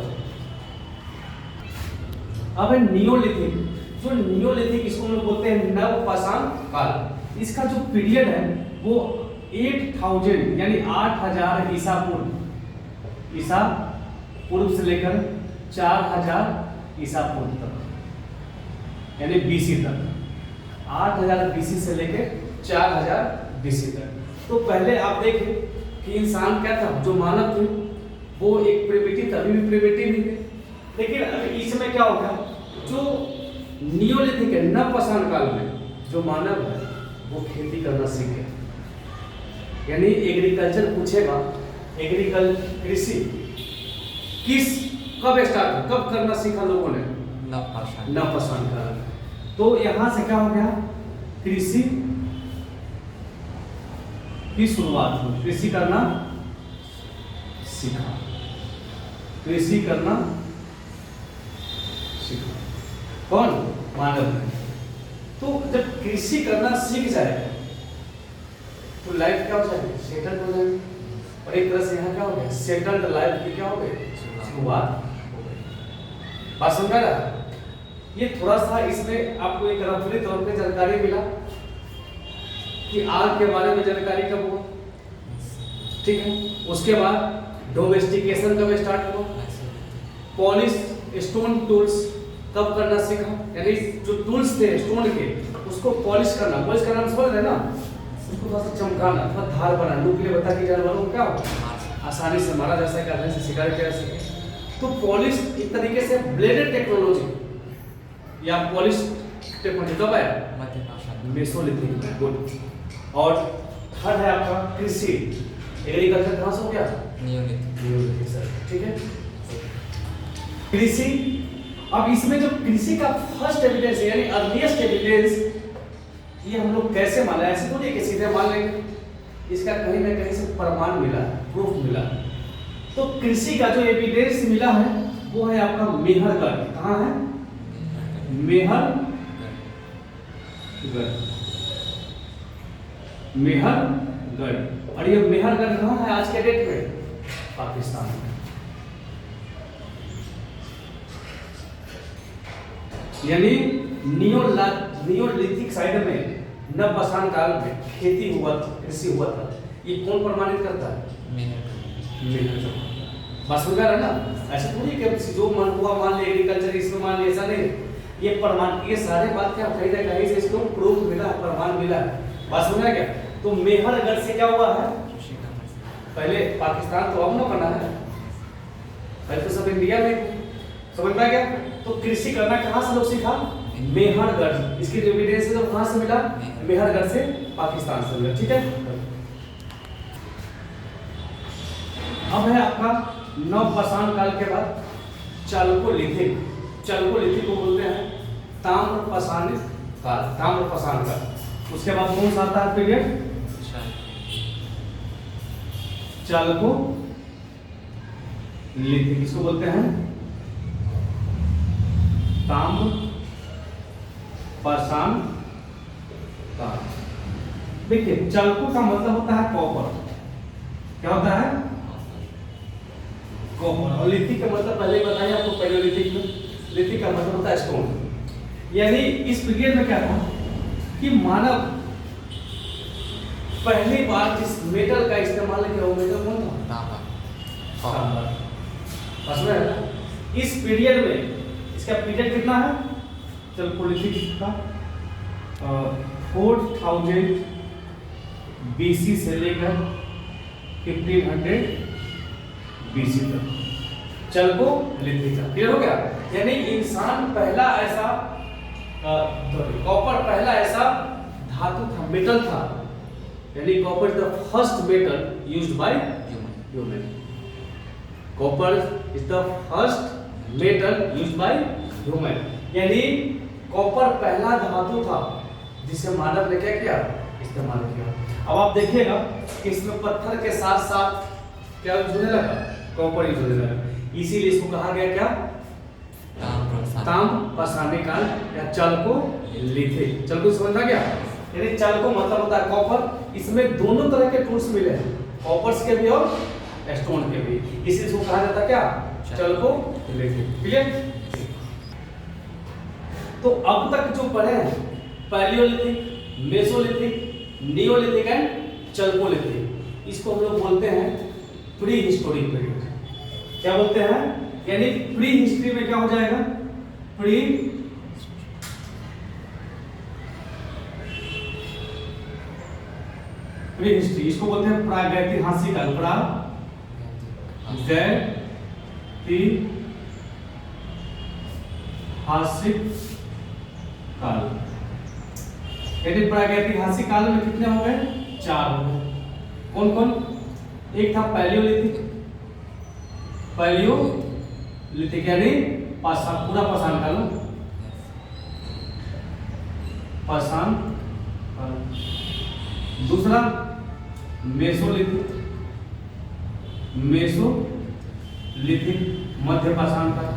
अब है नियोलिथिक। जो नियोलिथिक इसको हम लोग बोलते हैं नव पाषाण काल। इसका जो पीरियड है वो 8000 यानी 8000 ईसा पूर्व से लेकर 4000 ईसा पूर्व तक, यानी बीसी तक। 8000 बीसी से लेकर 4000 बीसी तक। तो पहले आप देखें कि इंसान क्या था, जो मानव थे वो एक प्रिमिटिव था, अभी भी प्रिमिटिव ही थे। लेकिन अभी इसमें क्या होगा, जो नियोलिथिक है, नव पाषाण काल में जो मानव है वो खेती करना सीख गया। यानी एग्रीकल्चर पूछेगा, कृषि कब स्टार्ट हुआ, कब करना सीखा लोगों ने, नव पाषाण काल। तो यहां से क्या हो गया, कृषि की शुरुआत हुई, कृषि करना सीखा, कृषि करना सीखा कौन, मानव ने। तो जब कृषि करना सीख जाए तो लाइफ क्या हो जाएगी, सेटल्ड हो जाएगी। और एक तरह से यहाँ क्या हो गया, सेटल्ड लाइफ की क्या हो गई, शुरुआत हो गई। बात समझ रहा? ये थोड़ा सा इसमें आपको एक रफली तौर पे जानकारी मिला कि आग के बारे में जानकारी कब हुआ। ठीक है, उसके बाद डोमेस्टिकेशन कब स्टार्ट हुआ, पॉलिश स्टोन टूल्स कब करना सीखा, यानी जो टूल्स थे स्टोन के उसको पॉलिश करना हम समझ रहे हैं ना, उसको थोड़ा सा चमकाना, थोड़ा धार बनाना, लूप के लिए बता कि जानवरों को क्या हो आसानी से मारा जा सके, आसानी से शिकार किया जा सके। तो पॉलिश एक तरीके से ब्लेडेड टेक्नोलॉजी या पॉलिश टेक्नोलॉजी कब आया, मेसोलिथिक में। गुड। और थर्ड है आपका कृषि, एग्रीकल्चर कहाँ से हो गया, नियोलिथिक सर। ठीक है, कृषि। अब इसमें जो कृषि का फर्स्ट एविडेंस यानी अर्लीस्ट एविडेंस, ये हम लोग कैसे माना, ऐसे थोड़ी कि सीधे मान लेंगे, इसका कहीं ना कहीं से प्रमाण मिला, प्रूफ मिला। तो कृषि का जो एविडेंस मिला है वो है आपका मेहरगढ़। कहाँ है? मेहरगढ़। मेहरगढ़। और ये मेहरगढ़ कहाँ है आज के डेट में? पाकिस्तान में। यानी नियोलिथिक साइड में नवपाषाण काल में खेती हुआ था, कृषि हुआ था। ये कौन प्रमाणित करता है? मेहरगढ़। बस हो गया ना? ऐसा थोड़ी कि जो मन हुआ मान ले, एग्रीकल्चर इसमें मान ले, ऐसा नहीं। ये प्रमाण, ये सारे बात क्या कहीं ना कहीं से इसको प्रूफ मिला, प्रमाण मिला है। बस हो गया क्या? तो मेहरगढ़ से क्या हुआ है? पहले पाकिस्तान तो अब ना बना है, पहले तो सब इंडिया में। समझ में आ गया? तो कृषि करना कहाँ से लोग सीखा? मेहरगढ़। इसकी एविडेंस तो कहाँ से मिला? मेहरगढ़ से, पाकिस्तान से मिला। ठीक है। अब है आपका नवपाषाण काल के बाद चालकोलिथिक। चालकोलिथिक को बोलते हैं ताम्रपाषाण काल, ताम्रपाषाण काल। उसके बाद कौन सा आता है पीरियड? चालकोलिथिक। इसको बोलते हैं ताम्रपाषाण काल। देखिए चालको का मतलब होता है कॉपर। क्या होता है? कॉपर। और लिथिक का मतलब पहले बताया आपको, पैलियोलिथिक में लिथिक का मतलब होता है स्टोन। यानी इस पीरियड में क्या था कि मानव पहली बार जिस मेटल का इस्तेमाल किया वो मेटल कौन था? तांबा। बस में इस पीरियड में इसका पीरियड कितना है? चालकोलिथिक का 4000 BC से लेकर 1500 BC तक चालकोलिथिक का। क्लियर हो गया? यानी इंसान पहला ऐसा कॉपर पहला ऐसा धातु था, मेटल था। यानी copper is the first metal used by human. Copper is the first metal used by human. यानी कॉपर पहला धातु था जिसे मानव ने क्या किया? इस्तेमाल किया। अब आप देखिएगा कि इसमें पत्थर के साथ साथ क्या यूज होने लगा? कॉपर यूज होने लगा। इसीलिए इसको कहा गया क्या? ताम्रपाषाण काल या चालकोलिथिक। चालको समझ में आ गया? यानी चालको मतलब होता है कॉपर। इसमें दोनों तरह के टूल्स मिले हैं, कॉपर्स के भी और स्टोन के भी। इसीलिए इसको कहा जाता है क्या? चालकोलिथिक। क्लियर? तो अब तक जो पढ़े हैं Palaeolithic, Mesolithic, Neolithic and Chalcolithic, इसको हम लोग बोलते हैं प्री हिस्टोरिक पीरियड। क्या बोलते हैं? यानी प्री हिस्ट्री में क्या हो जाएगा? Pre history. इसको बोलते हैं प्रागैतिहासिक काल। प्रागैतिहासिक काल। यानी प्रागैतिहासिक काल में कितने हो गए? 4 हो गए। कौन कौन? एक था पैलियोलिथिक। पैलियोलिथिक यानी पूरा पाषाण काल। पाषाण काल। दूसरा मेसोलिथिक। मेसोलिथिक मध्य पाषाण काल।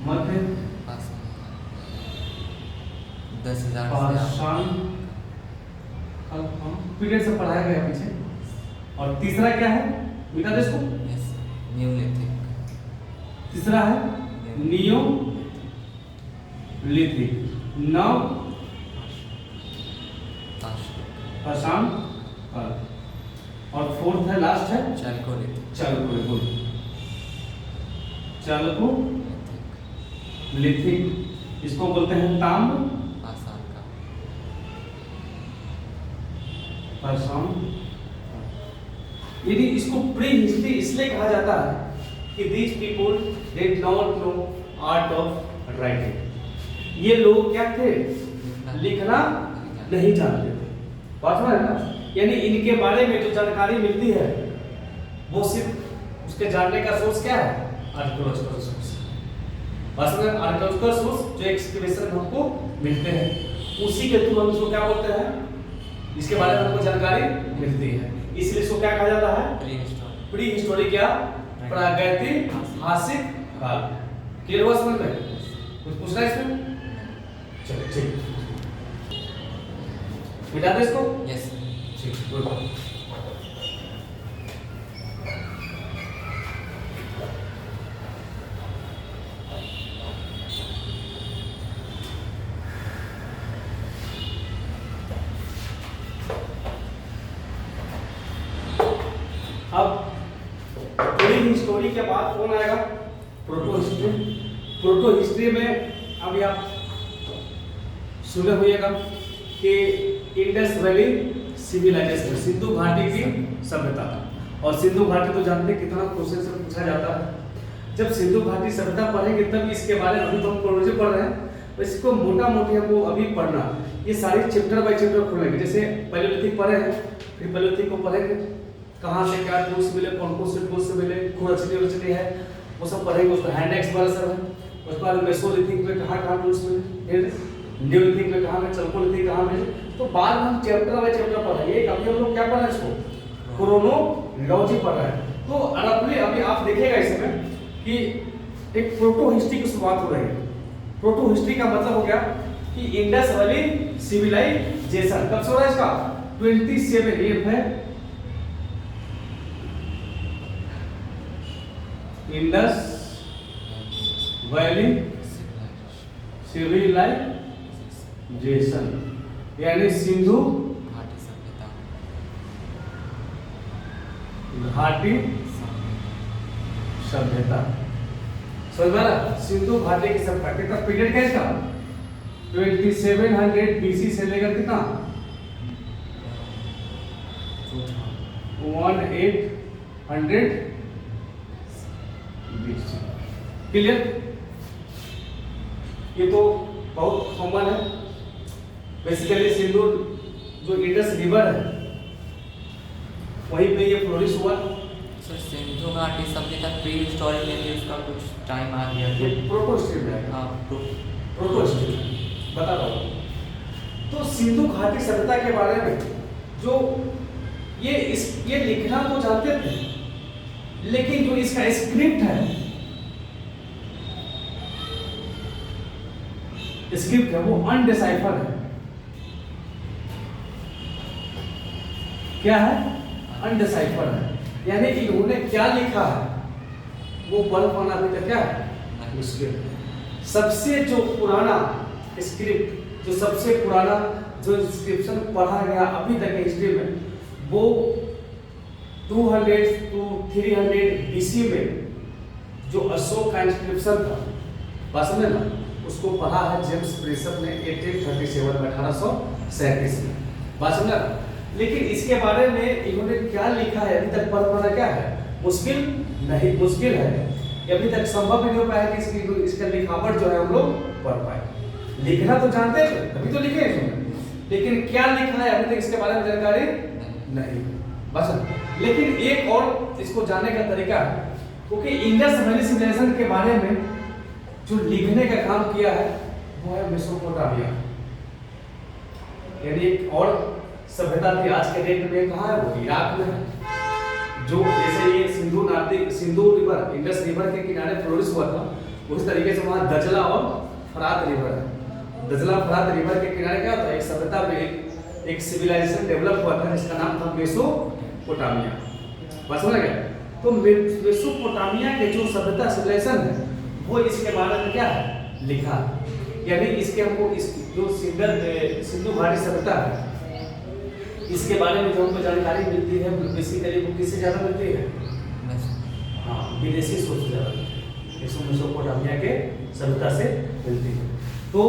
मध्य 10,000 पाषाण पीरियड से पढ़ाया गया पीछे। और तीसरा क्या है? मिटा दे इसको। न्यूलिथिक। तीसरा है नियोलिथिक। नव पाषाण काल। और फोर्थ है, लास्ट है चालकोलिथिक। चालकोलिथिक। इसको बोलते हैं ताम्रपाषाण काल। यदि इसको प्री हिस्ट्री इसलिए कहा जाता है कि these people did not know art of writing। ये लोग क्या थे? लिखना नहीं जानते थे। बात समझ ना? यानी इनके बारे में जो जानकारी मिलती है वो सिर्फ उसके जानने का सोर्स क्या है? Archaeological source. बात समझ? आर्कियोलॉजिकल सोर्स जो एक्सकेवेशन हमको मिलते हैं उसी के थ्रू हम इसको क्या बोलते हैं? इसके बारे में हमको जानकारी मिलती है। इसलिए इसको क्या कहा जाता है? प्री हिस्टोरिक या प्रागैतिहासिक काल। क्लियर हुआ समझ में? कुछ पूछना है इसमें? चलो ठीक, मिटा दे इसको। यस। ठीक, गुड। अब पूरी हिस्टोरी के बाद कौन आएगा? Proto history. प्रोटो हिस्ट्री में अभी आप सुने होइएगा कि इंडस वैली सिविलाइजेशन, सिंधु घाटी की सभ्यता। और सिंधु घाटी तो जानते हैं कितना क्वेश्चन से पूछा जाता है। जब सिंधु घाटी सभ्यता पढ़ेंगे तब इसके बारे में, अभी तो हम क्रोनोलॉजी पढ़ रहे हैं, तो इसको मोटा मोटी हमको अभी पढ़ना, ये सारी चैप्टर बाय चैप्टर खोलेंगे। जैसे पैलेयोलिथिक पढ़े हैं, फिर पैलेयोलिथिक को पढ़ेंगे, कहाँ से क्या टूल्स मिले, कौन कौन से टूल्स मिले, खुरचनी है, वो सब पढ़ेंगे। उसका हैंड एक्स वाला सब है। उसके बाद मेसोलिथिक में कहाँ टूल्स मिले, न्यूलिथिक में कहाँ में, चल्कोलिथिक कहाँ में, तो बाद में हम चैप्टर बाय चैप्टर पढ़ेंगे। अभी हम लोग क्या पढ़ रहे हैं? इसको क्रोनोलॉजी पढ़ रहे हैं। तो रफली अभी आप देखिएगा इसमें कि एक प्रोटो हिस्ट्री की शुरुआत हो रही है। प्रोटो हिस्ट्री का मतलब हो गया कि इंडस वैली सिविलाइजेशन कब से हो रहा है? इसका 27 ईयर है। इंडस वैली सिविलाइजेशन यानी सिंधु घाटी सभ्यता। घाटी सभ्यता। समझ में आ रहा? सिंधु घाटी की सभ्यता कितना पीरियड क्या है इसका? 2700 BC से लेकर कितना 1800 BC। क्लियर? ये तो बहुत कॉमन है। बेसिकली सिंधु जो इंडस रिवर है वहीं पे ये फ्लोरिश हुआ। सर सिंधु घाटी सभ्यता प्री हिस्टोरिक में भी उसका कुछ टाइम आ गया ये प्रोटो हिस्ट्री में है। हाँ प्रोटो हिस्ट्री बता रहा हूँ। तो सिंधु घाटी सभ्यता के बारे में जो ये लिखना तो जानते थे, लेकिन जो इसका स्क्रिप्ट है, वो अनडिसाइफर है। क्या है? अनडिसाइफर है। यानी इन्होंने क्या लिखा है वो पढ़ पाना अभी तक क्या है? मुश्किल। सबसे जो पुराना स्क्रिप्ट, जो सबसे पुराना जो इंस्क्रिप्शन पढ़ा गया अभी तक हिस्ट्री में, वो 200 to 300 BC में जो अशोक का इंस्क्रिप्शन था, बात समझे ना, उसको पढ़ा है जेम्स प्रिसप ने 1837 में, 1837 में, बात समझा। लेकिन इसके बारे में इन्होंने क्या लिखा है अभी तक पढ़ पाना क्या है? मुश्किल नहीं, मुश्किल है। अभी तक संभव नहीं हो पाया कि इसका लिखावट जो है हम लोग पढ़ पाए। लिखना तो जानते हैं, अभी तो लिखे हैं, लेकिन क्या लिखा है अभी तक इसके बारे में जानकारी नहीं। बस लेकिन एक और इसको जानने का तरीका है, क्योंकि इंडस वैली सिविलाइजेशन के बारे में जो लिखने का काम किया है वो है मेसोपोटामिया। यानी एक और सभ्यता थी आज के डेट में, कहाँ है? वो इराक में है। जो जैसे ये सिंधु रिवर, इंडस रिवर के किनारे फ्लोरिश हुआ था, उस तरीके से वहाँ दजला और फरात रिवर है। दजला फरात रिवर के किनारे क्या होता है? एक सभ्यता में एक सिविलाइजेशन डेवलप हुआ था जिसका नाम था मेसोपोटामिया। बस समझ गया? तो मेसोपोटामिया के जो सभ्यता सिविलाइजेशन है वो इसके बारे में क्या है? लिखा। यानी इसके हमको इस जो सिंधु घाटी सभ्यता है इसके बारे में जो हमको जानकारी मिलती है बेसिकली वो किससे ज़्यादा मिलती है? हाँ, विदेशी सोच से ज़्यादा मेसोपोटामिया के सभ्यता से मिलती है। तो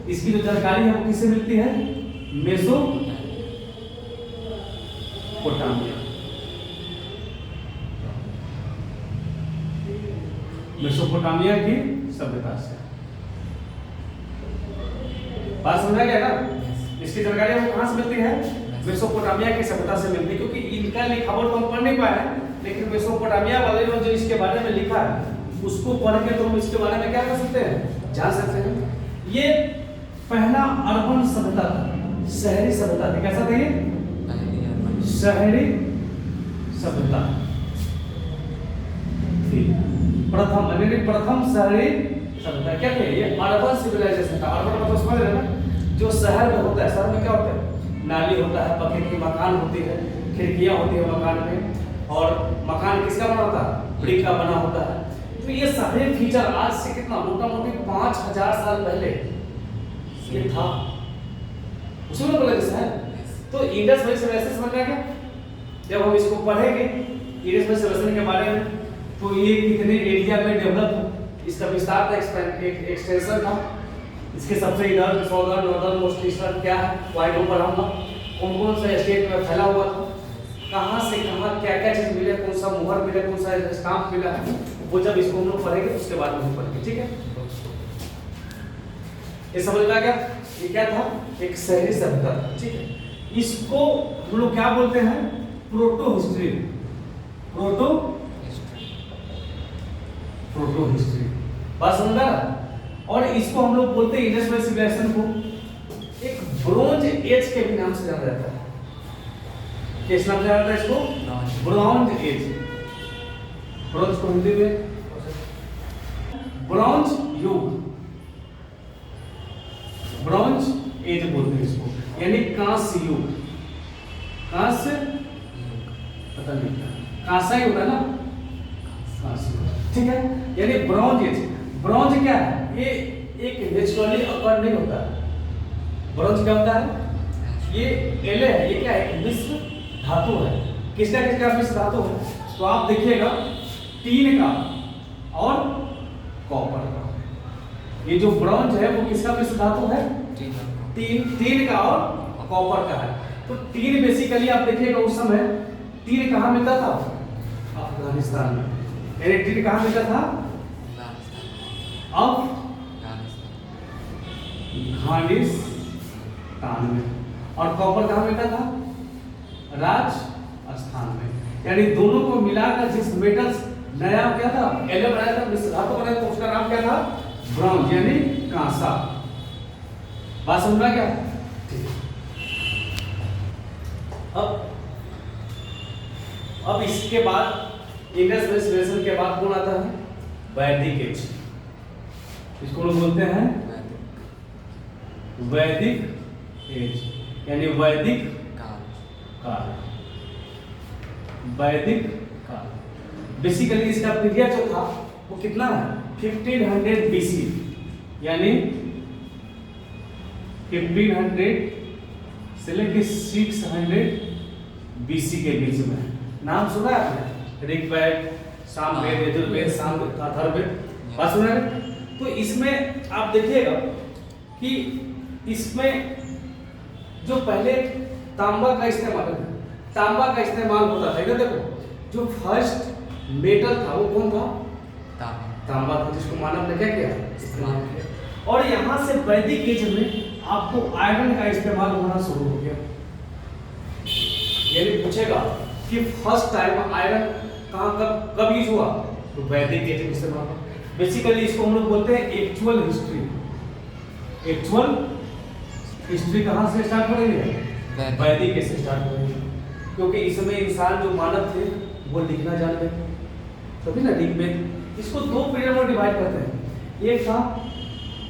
इसकी जो जानकारी है वो किससे मिलती है? मेसोपोटामिया। मेसोपोटामिया की सभ्यता से। बात समझा गया ना? इसकी जानकारी हमको कहाँ से मिलती है? मेसोपोटामिया की सभ्यता से मिलती है, क्योंकि इनका लिखावट तो हम पढ़ नहीं पाए हैं, लेकिन मेसोपोटामिया वाले ने जो इसके बारे में लिखा है उसको पढ़ के तो हम इसके बारे में क्या कर सकते हैं? जान सकते हैं। ये पहला अर्बन सभ्यता था, शहरी सभ्यता थी। कैसा था ये? शहरी सभ्यता। थी। प्रथम यानी प्रथम शहरी सभ्यता क्या थी? ये अर्बन सिविलाइजेशन था। अर्बन मतलब समझ रहे हैं ना, जो शहर में होता है, शहर में क्या होता है? नाली होता है, पक्के की मकान होती है, खिड़कियां होती है मकान में, और मकान किसका बना होता है? ब्रिक का बना होता है। तो ये सारे फीचर आज से कितना मोटा मोटी 5000 साल पहले ये था, उसी में बोला जैसा है। तो इंडस वैली सिविलाइजेशन समझ में आ गया? जब हम इसको पढ़ेंगे इंडस वैली सिविलाइजेशन के बारे में, तो ये कितने एरिया में डेवलप, इसका विस्तार था, एक्सटेंशन था, इसके सबसे इधर साउदर्न नॉर्दर्न मोस्ट ईस्टर्न क्या है वाइड ऊपर हम कौन कौन सा स्टेट में फैला हुआ था, कहाँ से कहाँ क्या क्या चीज मिले, कौन सा मुहर मिला, कौन सा स्टाम्प मिला, वो जब इसको हम लोग पढ़ेंगे उसके बाद में पढ़ेंगे। ठीक है, ये समझ में आ गया? ये क्या था? एक शहरी सभ्यता। ठीक है, इसको हम लोग क्या बोलते हैं? Proto history. प्रोटो हिस्ट्री, बात समझा? और इसको हम लोग बोलते हैं इंडस वैली सिविलाइजेशन को एक ब्रोंज एज के भी नाम से जाना जाता है। किस नाम से जाना जाता है इसको? Bronze as. ब्रोंज को हिंदी में ब्रोंज युग, ब्रोंज एज बोलते हैं इसको, यानी कांस्य युग। कांस्य पता नहीं क्या कांसा ही होता है ना, कांस्य। ठीक है, यानी ब्रोंज एज। ब्रोंज क्या है? ये एक नेचुरली अकर नहीं होता। ब्रोंज क्या होता है? ये एले है, ये क्या है? मिश्र धातु है। किसका मिश्र धातु है? तो आप देखिएगा टीन का और कॉपर का, ये जो ब्रोंज है वो किसका मिश्र धातु है? टीन का और कॉपर का है। तो टीन बेसिकली आप देखिएगा उस समय टीन कहाँ मिलता था? अफगानिस्तान में। यानी टीन कहाँ मिलता था? अफगानिस्तान में। और कॉपर कहाँ मिलता था? राजस्थान में। यानी दोनों को मिलाकर जिस मेटल्स नया क्या था? एले बनाया था, मिश्र धातु बनाया था, उसका नाम क्या था? ब्रोंज, यानी कांसा। बात समझ में आ गया? अब इसके बाद इंडस वैली सिविलाइजेशन के बाद कौन आता है? वैदिक एज। इसको लोग बोलते हैं वैदिक एज, यानी वैदिक काल। वैदिक काल बेसिकली इसका पीरियड जो था वो कितना है? 1500 बीसी, यानी 1500 से लेकर 600 बीसी के बीच में। नाम सुना है आपने? ऋग्वेद, सामवेद, यजुर्वेद, सामवेद, अथर्ववेद, बात सुना है? तो इसमें आप देखिएगा कि इसमें जो पहले तांबा का इस्तेमाल होता था। देखो जो फर्स्ट मेटल था वो कौन था? तांबा था, जिसको मानव ने क्या किया? इस्तेमाल किया। और यहाँ से वैदिक एज में आपको आयरन का इस्तेमाल होना शुरू हो गया। यानी पूछेगा कि फर्स्ट टाइम आयरन कहाँ कब यूज हुआ? तो वैदिक एज में इस्तेमाल हुआ। बेसिकली इसको हम लोग बोलते हैं एक्चुअल हिस्ट्री। एक्चुअल हिस्ट्री कहाँ से स्टार्ट हो रही है? वैदिक एज से स्टार्ट हो रही है, क्योंकि इसमें इंसान जो मानव थे वो लिखना जान गए, तभी ना ऋग्वेद। इसको दो पीरियड में डिवाइड करते हैं। एक था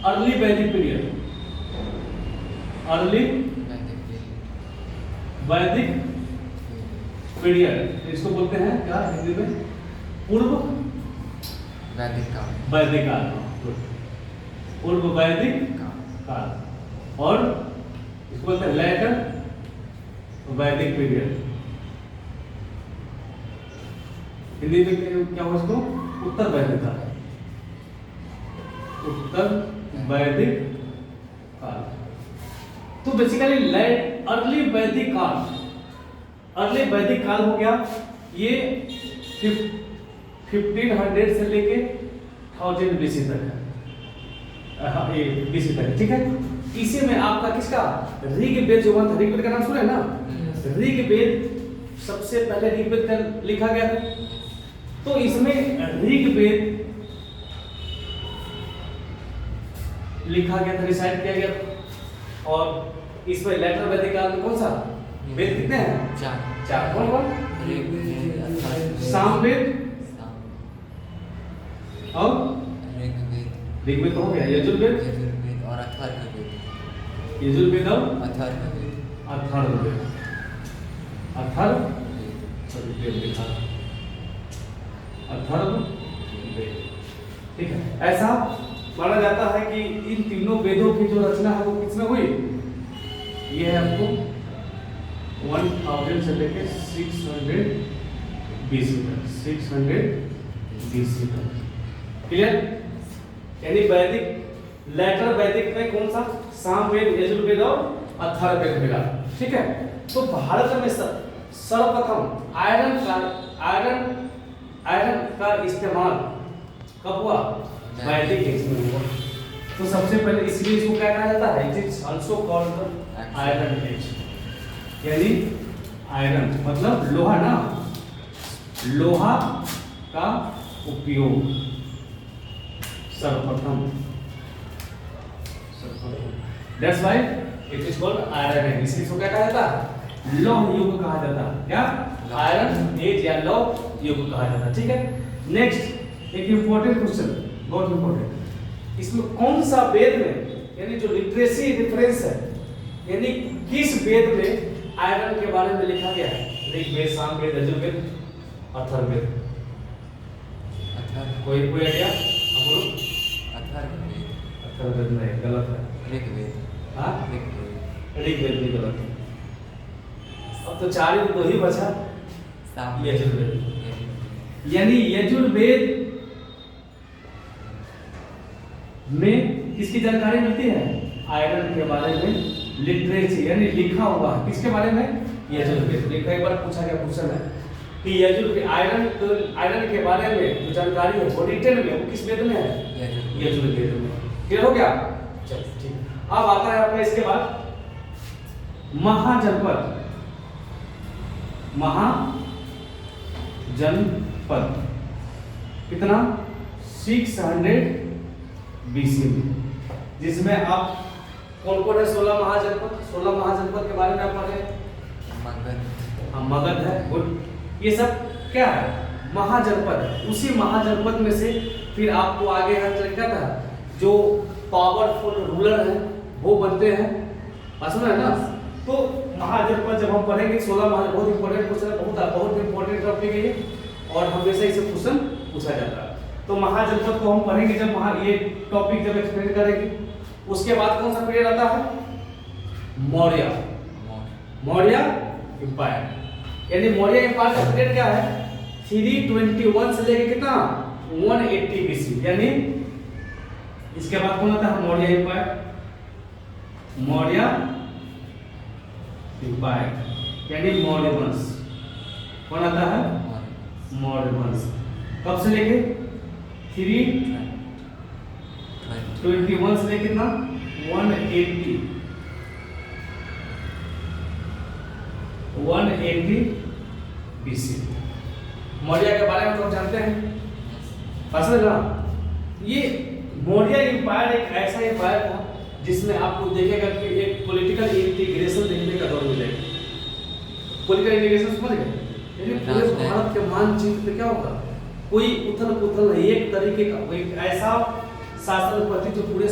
अर्ली वैदिक पीरियड, अर्ली वैदिक पीरियड, इसको बोलते हैं क्या हिंदी में? पूर्व वैदिक काल, पूर्व वैदिक काल। और इसको बोलते हैं लेटर वैदिक पीरियड। हिंदी में क्या हो इसको? उत्तर वैदिक काल, उत्तर वैदिक काल। तो बेसिकली अर्ली वैदिक काल, अर्ली वैदिक काल हो गया ये 1500 से लेके 1000 बीसी तक है। ये बीसी तक, ठीक है। इसी में आपका किसका? ऋग्वेद जो था, ऋग्वेद का नाम सुना है ना? ऋग्वेद सबसे पहले ऋग्वेद का लिखा गया था। तो इसमें ऋग्वेद लिखा गया था, रिसाइट किया गया। और इसमें लेटर वैदिक काल में कौन सा वेद कितने हैं? 4। कौन? सामवेद, और ऋग्वेद, ऋग्वेद हो गया, यजुर्वेद, यजुर्वेद और अथर्ववेद। यजुर्वेद और अथर्ववेद, अथर्ववेद, अथर्ववेद लिखा, अथर्ववेद। ठीक है, ऐसा माना जाता है कि इन तीनों वेदों की जो रचना है वो किसमें हुई? ये है आपको 1000 से लेके 600 BC तक, 600 BC तक। क्लियर? यानी वैदिक, लेटर वैदिक में कौन सा? सामवेद, यजुर्वेद और अथर्ववेद मिला। ठीक है, तो भारत में सर्वप्रथम आयरन का इस्तेमाल कब हुआ? वैदिक एज में हुआ। तो सबसे पहले इसलिए इसको क्या कहा जाता है? It is also called iron age. यानी आयरन मतलब लोहा ना, लोहा का उपयोग सर्वप्रथम, that's why it is called iron age. इसी को क्या कहा जाता है? लौह युग कहा जाता है। क्या? आयरन एज या लौह युग कहा जाता है। ठीक है, नेक्स्ट एक इंपॉर्टेंट क्वेश्चन, बहुत इंपॉर्टेंट। इसमें कौन सा वेद में, यानी जो लिटरेसी रेफरेंस है, यानी किस वेद में आयरन के बारे में लिखा गया है? ऋग्वेद, सामवेद, यजुर्वेद, अथर्ववेद। कोई आइडिया? आप बोलो। अथर्ववेद, अथर्ववेद नहीं, गलत है। ऋग्वेद, हाँ, ऋग्वेद, ऋग्वेद भी गलत है। अब तो 4 ही, 2 ही बचा। सामवेद, यजुर्वेद। यानी यजुर्वेद में किसकी जानकारी मिलती है? आयरन के बारे में लिटरेचर, यानी लिखा हुआ है। किसके बारे में? यजुर्वेद। देखो एक बार पूछा गया क्वेश्चन है कि यजुर्वेद आयरन के बारे में जो जानकारी है वो रिटेन में, वो किस वेद में है? यजुर्वेद में। क्लियर हो गया? चलो ठीक। अब आता है आपका इसके बाद महाजनपद। महाजनपद कितना? 600 BC में, जिसमें आप कौन कौन है? 16 महाजनपद। 16 महाजनपद के बारे में आप पढ़े? मगध, हाँ, मगध है, गुड। ये सब क्या है? महाजनपद है। उसी महाजनपद में से फिर आपको आगे है क्या था, जो पावरफुल रूलर है वो बनते हैं। सुना है ना? तो महाजनपद जब हम पढ़ेंगे 16 महाजन, बहुत इंपॉर्टेंट क्वेश्चन है, बहुत इंपॉर्टेंट टॉपिक है ये, और हमेशा इसे क्वेश्चन पूछा जाता है। तो महाजनपद को हम पढ़ेंगे जब ये टॉपिक जब एक्सप्लेन करेंगे। उसके बाद कौन सा पीरियड आता है? मौर्य, मौर्य एम्पायर। यानी मौर्य एम्पायर का पीरियड क्या है? 321 से लेके कितना? 180 BC। यानी इसके बाद कौन आता है? मौर्य एम्पायर, मौर्य एम्पायर यानी मौर्य वंश। कौन आता है? मौर्य वंश। कब से लेके 321 से लेके कितना? 180 BC। मौर्य के बारे में तो आप जानते हैं, पसंद ना? ये मौर्य एम्पायर एक ऐसा एम्पायर था जिसमें आपको देखेगा कि एक पॉलिटिकल इंटीग्रेशन देखने का दौर मिलेगा। पॉलिटिकल इंटीग्रेशन समझ गए? यानी पूरे भारत के मानचित्र पे क्या होगा? कोई उथल पुथल नहीं, एक तरीके का एक ऐसा शासन प्रति जो पूरे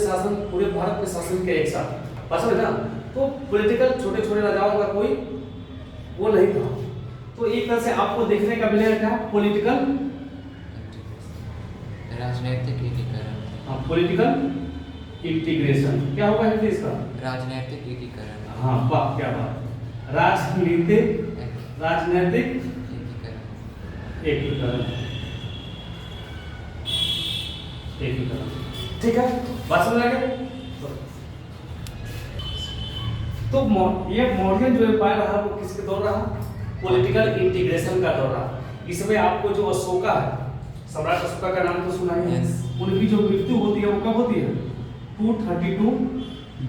भारत में शासन के एक साथ, पसंद है ना? तो पॉलिटिकल छोटे छोटे राजाओं का कोई वो नहीं था। तो एक तरह से आपको देखने का मिलेगा क्या? पॉलिटिकल, राजनीतिक एकीकरण। हाँ, पॉलिटिकल इंटीग्रेशन। क्या होगा हिंदी इसका? राजनीतिक एकीकरण। हाँ, वाह, क्या बात। राजनीतिक एकीकरण। ठीक है, बात समझ आ गई? तो ये मौर्यन जो एम्पायर रहा वो किसके दौर रहा? पॉलिटिकल इंटीग्रेशन का दौर रहा। इसमें आपको जो अशोका है, सम्राट अशोका का नाम तो सुना ही है। उनकी जो मृत्यु होती है वो कब होती है? 232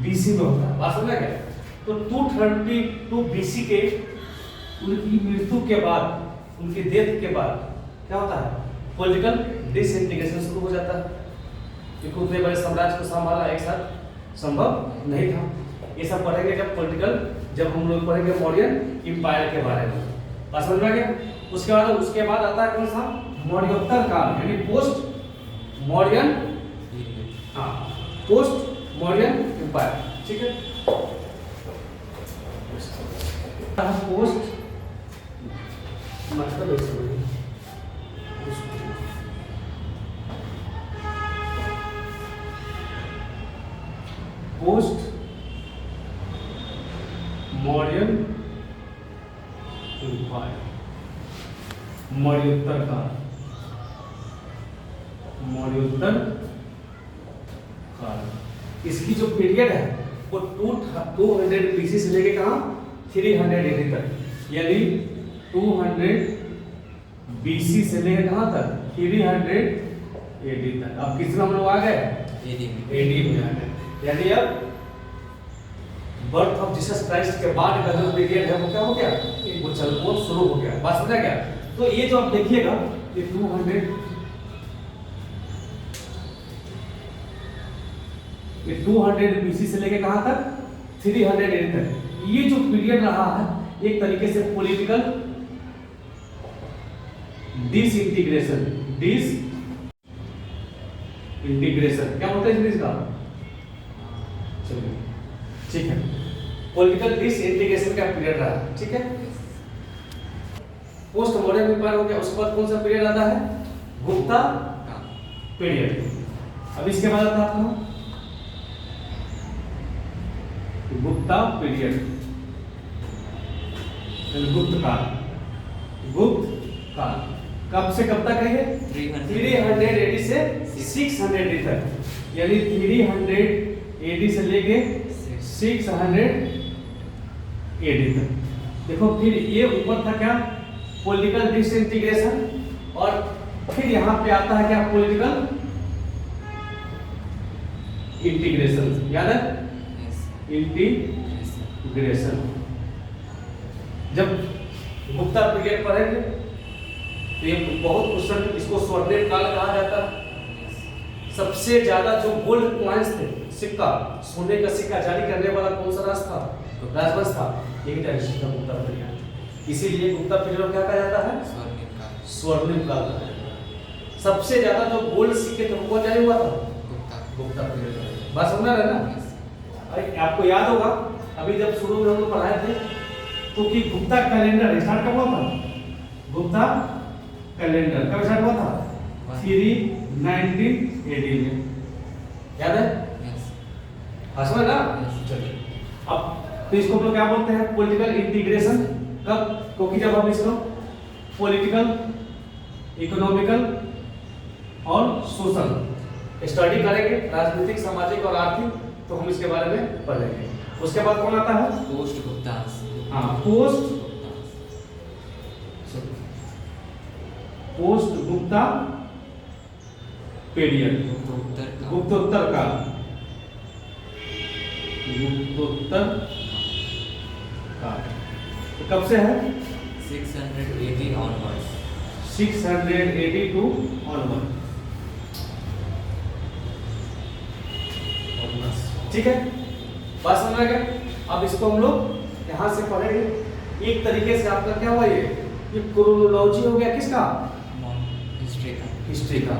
BC में होता है। बात समझ गए? तो 232 BC के उनकी मृत्यु के बाद, उनकी डेथ के बाद क्या होता है? पॉलिटिकल डिसइंटीग्रेशन शुरू हो जाता है, क्योंकि उतने बड़े साम्राज्य को संभालना एक साथ संभव नहीं था। ये सब पढ़ेंगे जब हम लोग पढ़ेंगे मौर्यन एम्पायर के बारे में। बात समझ में आ गया? उसके बाद आता है कौन सा? मौर्योत्तर काल, यानी पोस्ट मौर्यन, पीरियड। हाँ, पोस्ट मौर्यन एम्पायर, ठीक है। पोस्ट मतलब पोस्ट मौर्यन एम्पायर, मौर्योत्तर काल, मौर्योत्तर काल। इसकी जो पीरियड है वो 200 BC से लेके कहाँ 300 AD तक, यानी 200 BC से लेकर कहाँ तक 300 AD तक। अब कितना हम लोग आ गए AD में आ गए, यानी अब बर्थ ऑफ जीसस क्राइस्ट के बाद का जो पीरियड है वो क्या हो गया, वो शुरू हो गया। बात समझा क्या? तो ये जो आप देखिएगा ये 200 BC से लेके कहाँ तक 300 AD तक। ये जो पीरियड रहा है एक तरीके से पॉलिटिकल डिसइंटीग्रेशन, डिसइंटीग्रेशन क्या बोलते हैं इंग्लिश का, चलिए ठीक है, पॉलिटिकल डिसइंटीग्रेशन का पीरियड रहा, ठीक है। पोस्ट मॉडर्न एम्पायर हो गया, उसके बाद कौन सा पीरियड आता है, गुप्ता पीरियड। अब इसके बाद आता है अपना गुप्ता पीरियड, गुप्त काल, गुप्त काल कब से कब तक है, 300 AD से 600 AD तक, यानी 300 AD से लेके 600 AD तक। देखो फिर ये ऊपर था क्या, पॉलिटिकल डिसइंटीग्रेशन, और फिर यहाँ पे आता है क्या, पॉलिटिकल इंटीग्रेशन, याद है, इंटीग्रेशन। जब गुप्ता पीरियड पढ़ेंगे तो ये बहुत क्वेश्चन, इसको स्वर्णिम काल कहा जाता है। सबसे ज्यादा जो गोल्ड कॉइन्स थे, सिक्का, सोने का सिक्का जारी करने वाला कौन सा राज था, राजवंश था, यही डायनेस्टी था गुप्ता पीरियड। इसीलिए गुप्ता पीरियड क्या कहा जाता है, स्वर्णिम काल कहा जाता है। सबसे ज्यादा जो गोल्ड सिक्के थे वो कौन जारी हुआ था, गुप्ता पीरियड। बात समझ रहे ना? अरे आपको याद होगा अभी जब शुरू में हम लोग पढ़ाए थे तो कि गुप्ता कैलेंडर स्टार्ट कब हुआ था, गुप्ता कैलेंडर कब स्टार्ट हुआ था, 319 AD में, याद है? समझ ना? चलिए अब तो इसको हम लोग क्या बोलते हैं, पॉलिटिकल इंटीग्रेशन। कब, क्योंकि जब हम इसको पॉलिटिकल, इकोनॉमिकल और सोशल स्टडी करेंगे, राजनीतिक, सामाजिक और आर्थिक, तो हम इसके बारे में पढ़ेंगे। उसके बाद कौन आता है, पोस्ट गुप्ता, हाँ, पोस्ट गुप्ता पीरियड, गुप्तोत्तर काल, गुप्तोत्तर काल। तो कब से है, 680 ऑनवर्ड्स, 682 ऑनवर्ड, ठीक है। बात समझ में आ गया? अब इसको हम लोग यहाँ से पढ़ेंगे एक तरीके से। आपका क्या हुआ, ये क्रोनोलॉजी हो गया किसका, हिस्ट्री का।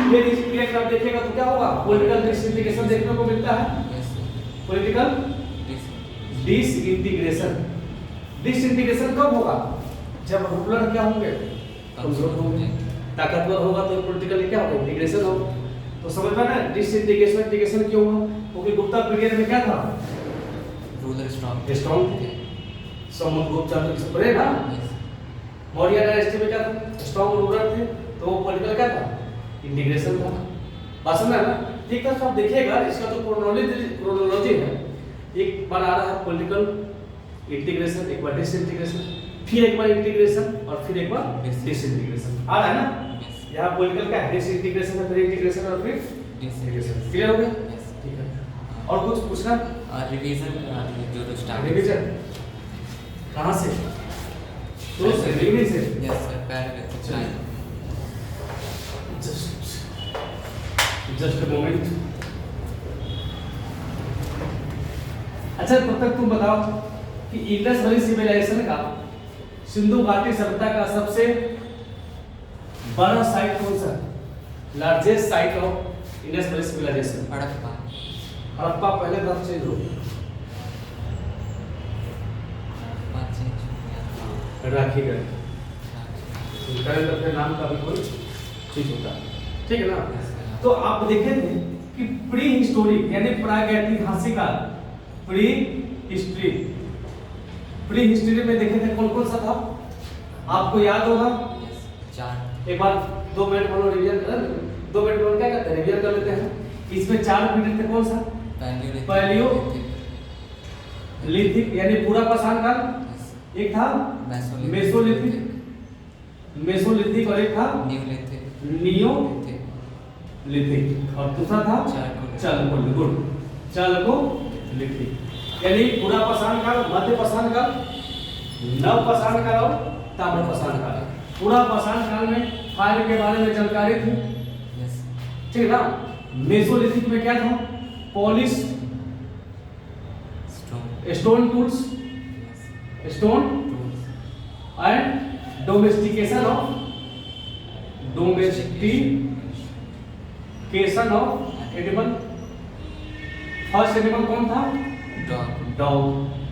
फिर इस पीरियड का आप देखिएगा तो क्या होगा, पॉलिटिकल डिसइंटीग्रेशन देखने को मिलता है, पॉलिटिकल डिसइंटीग्रेशन। डिसइंटीग्रेशन कब होगा, जब रूलर क्या होंगे, कमजोर होंगे, ताकतवर होगा तो पॉलिटिकल क्या होगा, इंटीग्रेशन होगा। तो समझ में ना, डिसइंटीग्रेशन इंटीग्रेशन क्यों हुआ, क्योंकि गुप्ता पीरियड में क्या था, रूलर स्ट्रॉन्ग थे, समुद्रगुप्त चाणक्य ना। मौर्य डायनेस्टी में क्या था, स्ट्रॉन्ग रूलर थे, तो वो पॉलिटिकल क्या था, इंटीग्रेशन था। बात समझ ना? ठीक है। तो आप देखिएगा इसका जो क्रोनोलॉजी है, एक बार आ रहा है पॉलिटिकल इंटीग्रेशन, एक बार डिसइंटीग्रेशन, फिर एक बार इंटीग्रेशन और फिर एक बार डिसइंटीग्रेशन आ रहा है ना। यहाँ पॉलिटिकल का डिसइंटीग्रेशन है, फिर इंटीग्रेशन और फिर डिसइंटीग्रेशन। क्लियर हो गया? ठीक है। और कुछ पूछना? रिवीजन जो स्टार्ट, रिवीजन कहाँ से, तो से रिवीजन से, यस सर, पहले जस्ट अ मोमेंट। अच्छा तब तक तुम बताओ कि इंडस वैली सिविलाइजेशन का, सिंधु घाटी सभ्यता का सबसे बड़ा साइट कौन सा है, largest site of Indus valley civilization. Harappa पहले तरफ चेंज हो गया, राखी गढ़ अपने नाम का भी कोई चीज होता है, ठीक है ना। तो आप देखें थे कि प्री हिस्टोरिक यानी प्रागैतिहासिक काल, प्री हिस्ट्री, प्री हिस्ट्री में देखे थे कौन कौन सा था, आपको याद होगा। एक बार 2 मिनट बोलो रिवीजन कर, 2 मिनट बोल क्या करते हैं रिवीजन कर लेते हैं। इसमें 4 पीरियड थे, कौन सा? पैलियोलिथिक यानी पूरा पाषाण काल, एक था मेसोलिथिक, मेसोलिथिक और एक था नियोलिथिक और दूसरा था चालकोलिथिक। यानी पूरा पाषाण काल, मध्य पाषाण काल, नव पाषाण काल और ताम्र पाषाण काल। पूरा पाषाण काल में फायर के बारे में जानकारी थी, ठीक है ना। मेसोलिथिक में क्या था? Polish stone tools, stone and domestication of animal. First animal कौन था? डॉग।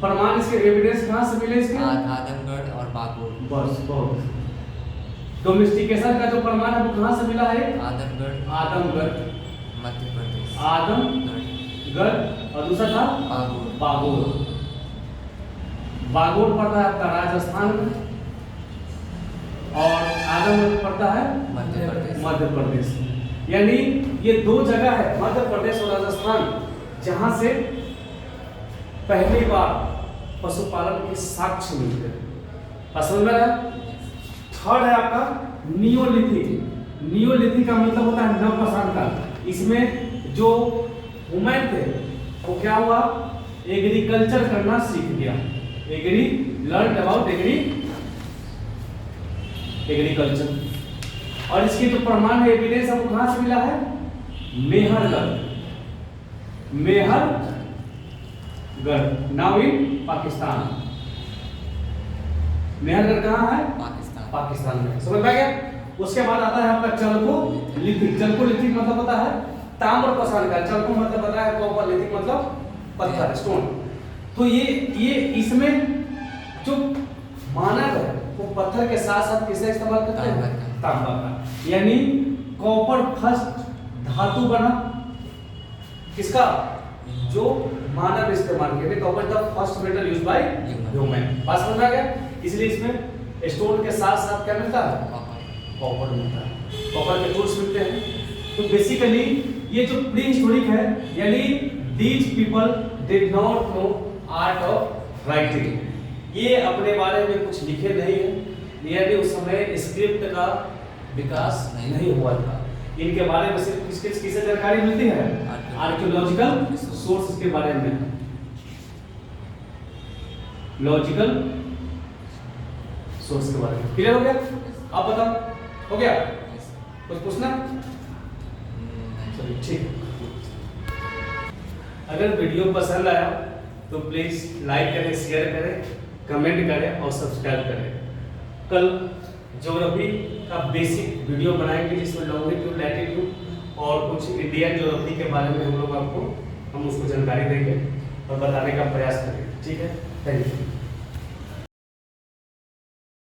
प्रमाण इसके एविडेंस कहां से मिले इसके? आदमगढ़ और बागुर। बस बहुत। डोमेस्टिकेशन का जो प्रमाण है वो कहां से मिला है? आदमगढ़ मध्य प्रदेश। आदमगढ़ और दूसरा था बागुर। बागुर पड़ता है आपका राजस्थान में और आदमगढ़ पड़ता है मध्य प्रदेश। यानी ये 2 जगह है, मध्य प्रदेश और राजस्थान, जहां से पहली बार पशुपालन के साक्ष्य मिलते हैं। समझ में आया? थर्ड है आपका नियोलिथिक। नियोलिथिक का मतलब होता है नव पाषाण काल। इसमें जो वुमेन थे वो क्या हुआ? एग्रीकल्चर करना सीख गया। Learn about agriculture. और इसकी जो प्रमाण है, एविडेंस है, वो कहां से मिला है? Mehrgarh, now in Pakistan. मेहरगढ़ कहां है? पाकिस्तान में। समझ में आ गया? उसके बाद आता है आपका चल्कोलिथिक। चल्कोलिथिक मतलब होता है ताम्र पाषाण काल। चल्को मतलब होता है कॉपर, लिथिक मतलब पत्थर, स्टोन। तो ये इसमें जो मानव है वो पत्थर के साथ साथ किसे इस्तेमाल करते हैं? तांबा का। यानी कॉपर फर्स्ट धातु बना किसका? जो मानव इस्तेमाल किया। Copper the first metal used by human. बात समझ में आ गया? इसलिए इसमें स्टोन के साथ साथ क्या मिलता है? कॉपर मिलता है। कॉपर के टूल्स मिलते हैं। तो बेसिकली ये जो प्री हिस्टोरिक है, यानी these people did not know art of writing. ये अपने बारे में कुछ लिखे नहीं है, यानी उस समय स्क्रिप्ट का विकास नहीं हुआ था। इनके बारे में सिर्फ किससे जानकारी मिलती है? आर्कियोलॉजिकल सोर्स के बारे में, लॉजिकल सोर्स के बारे में। क्लियर हो गया? आप बताओ, हो गया? कुछ पूछना? चलिए ठीक। अगर वीडियो पसंद आया तो प्लीज लाइक करें, शेयर करें, कमेंट करें और सब्सक्राइब करें। कल ज्योग्राफी का बेसिक वीडियो बनाएंगे जिसमें लॉन्गिट्यूड, लैटिट्यूड और कुछ इंडियन ज्योग्राफी के बारे में हम उसको जानकारी देंगे और बताने का प्रयास करेंगे। ठीक है, थैंक यू।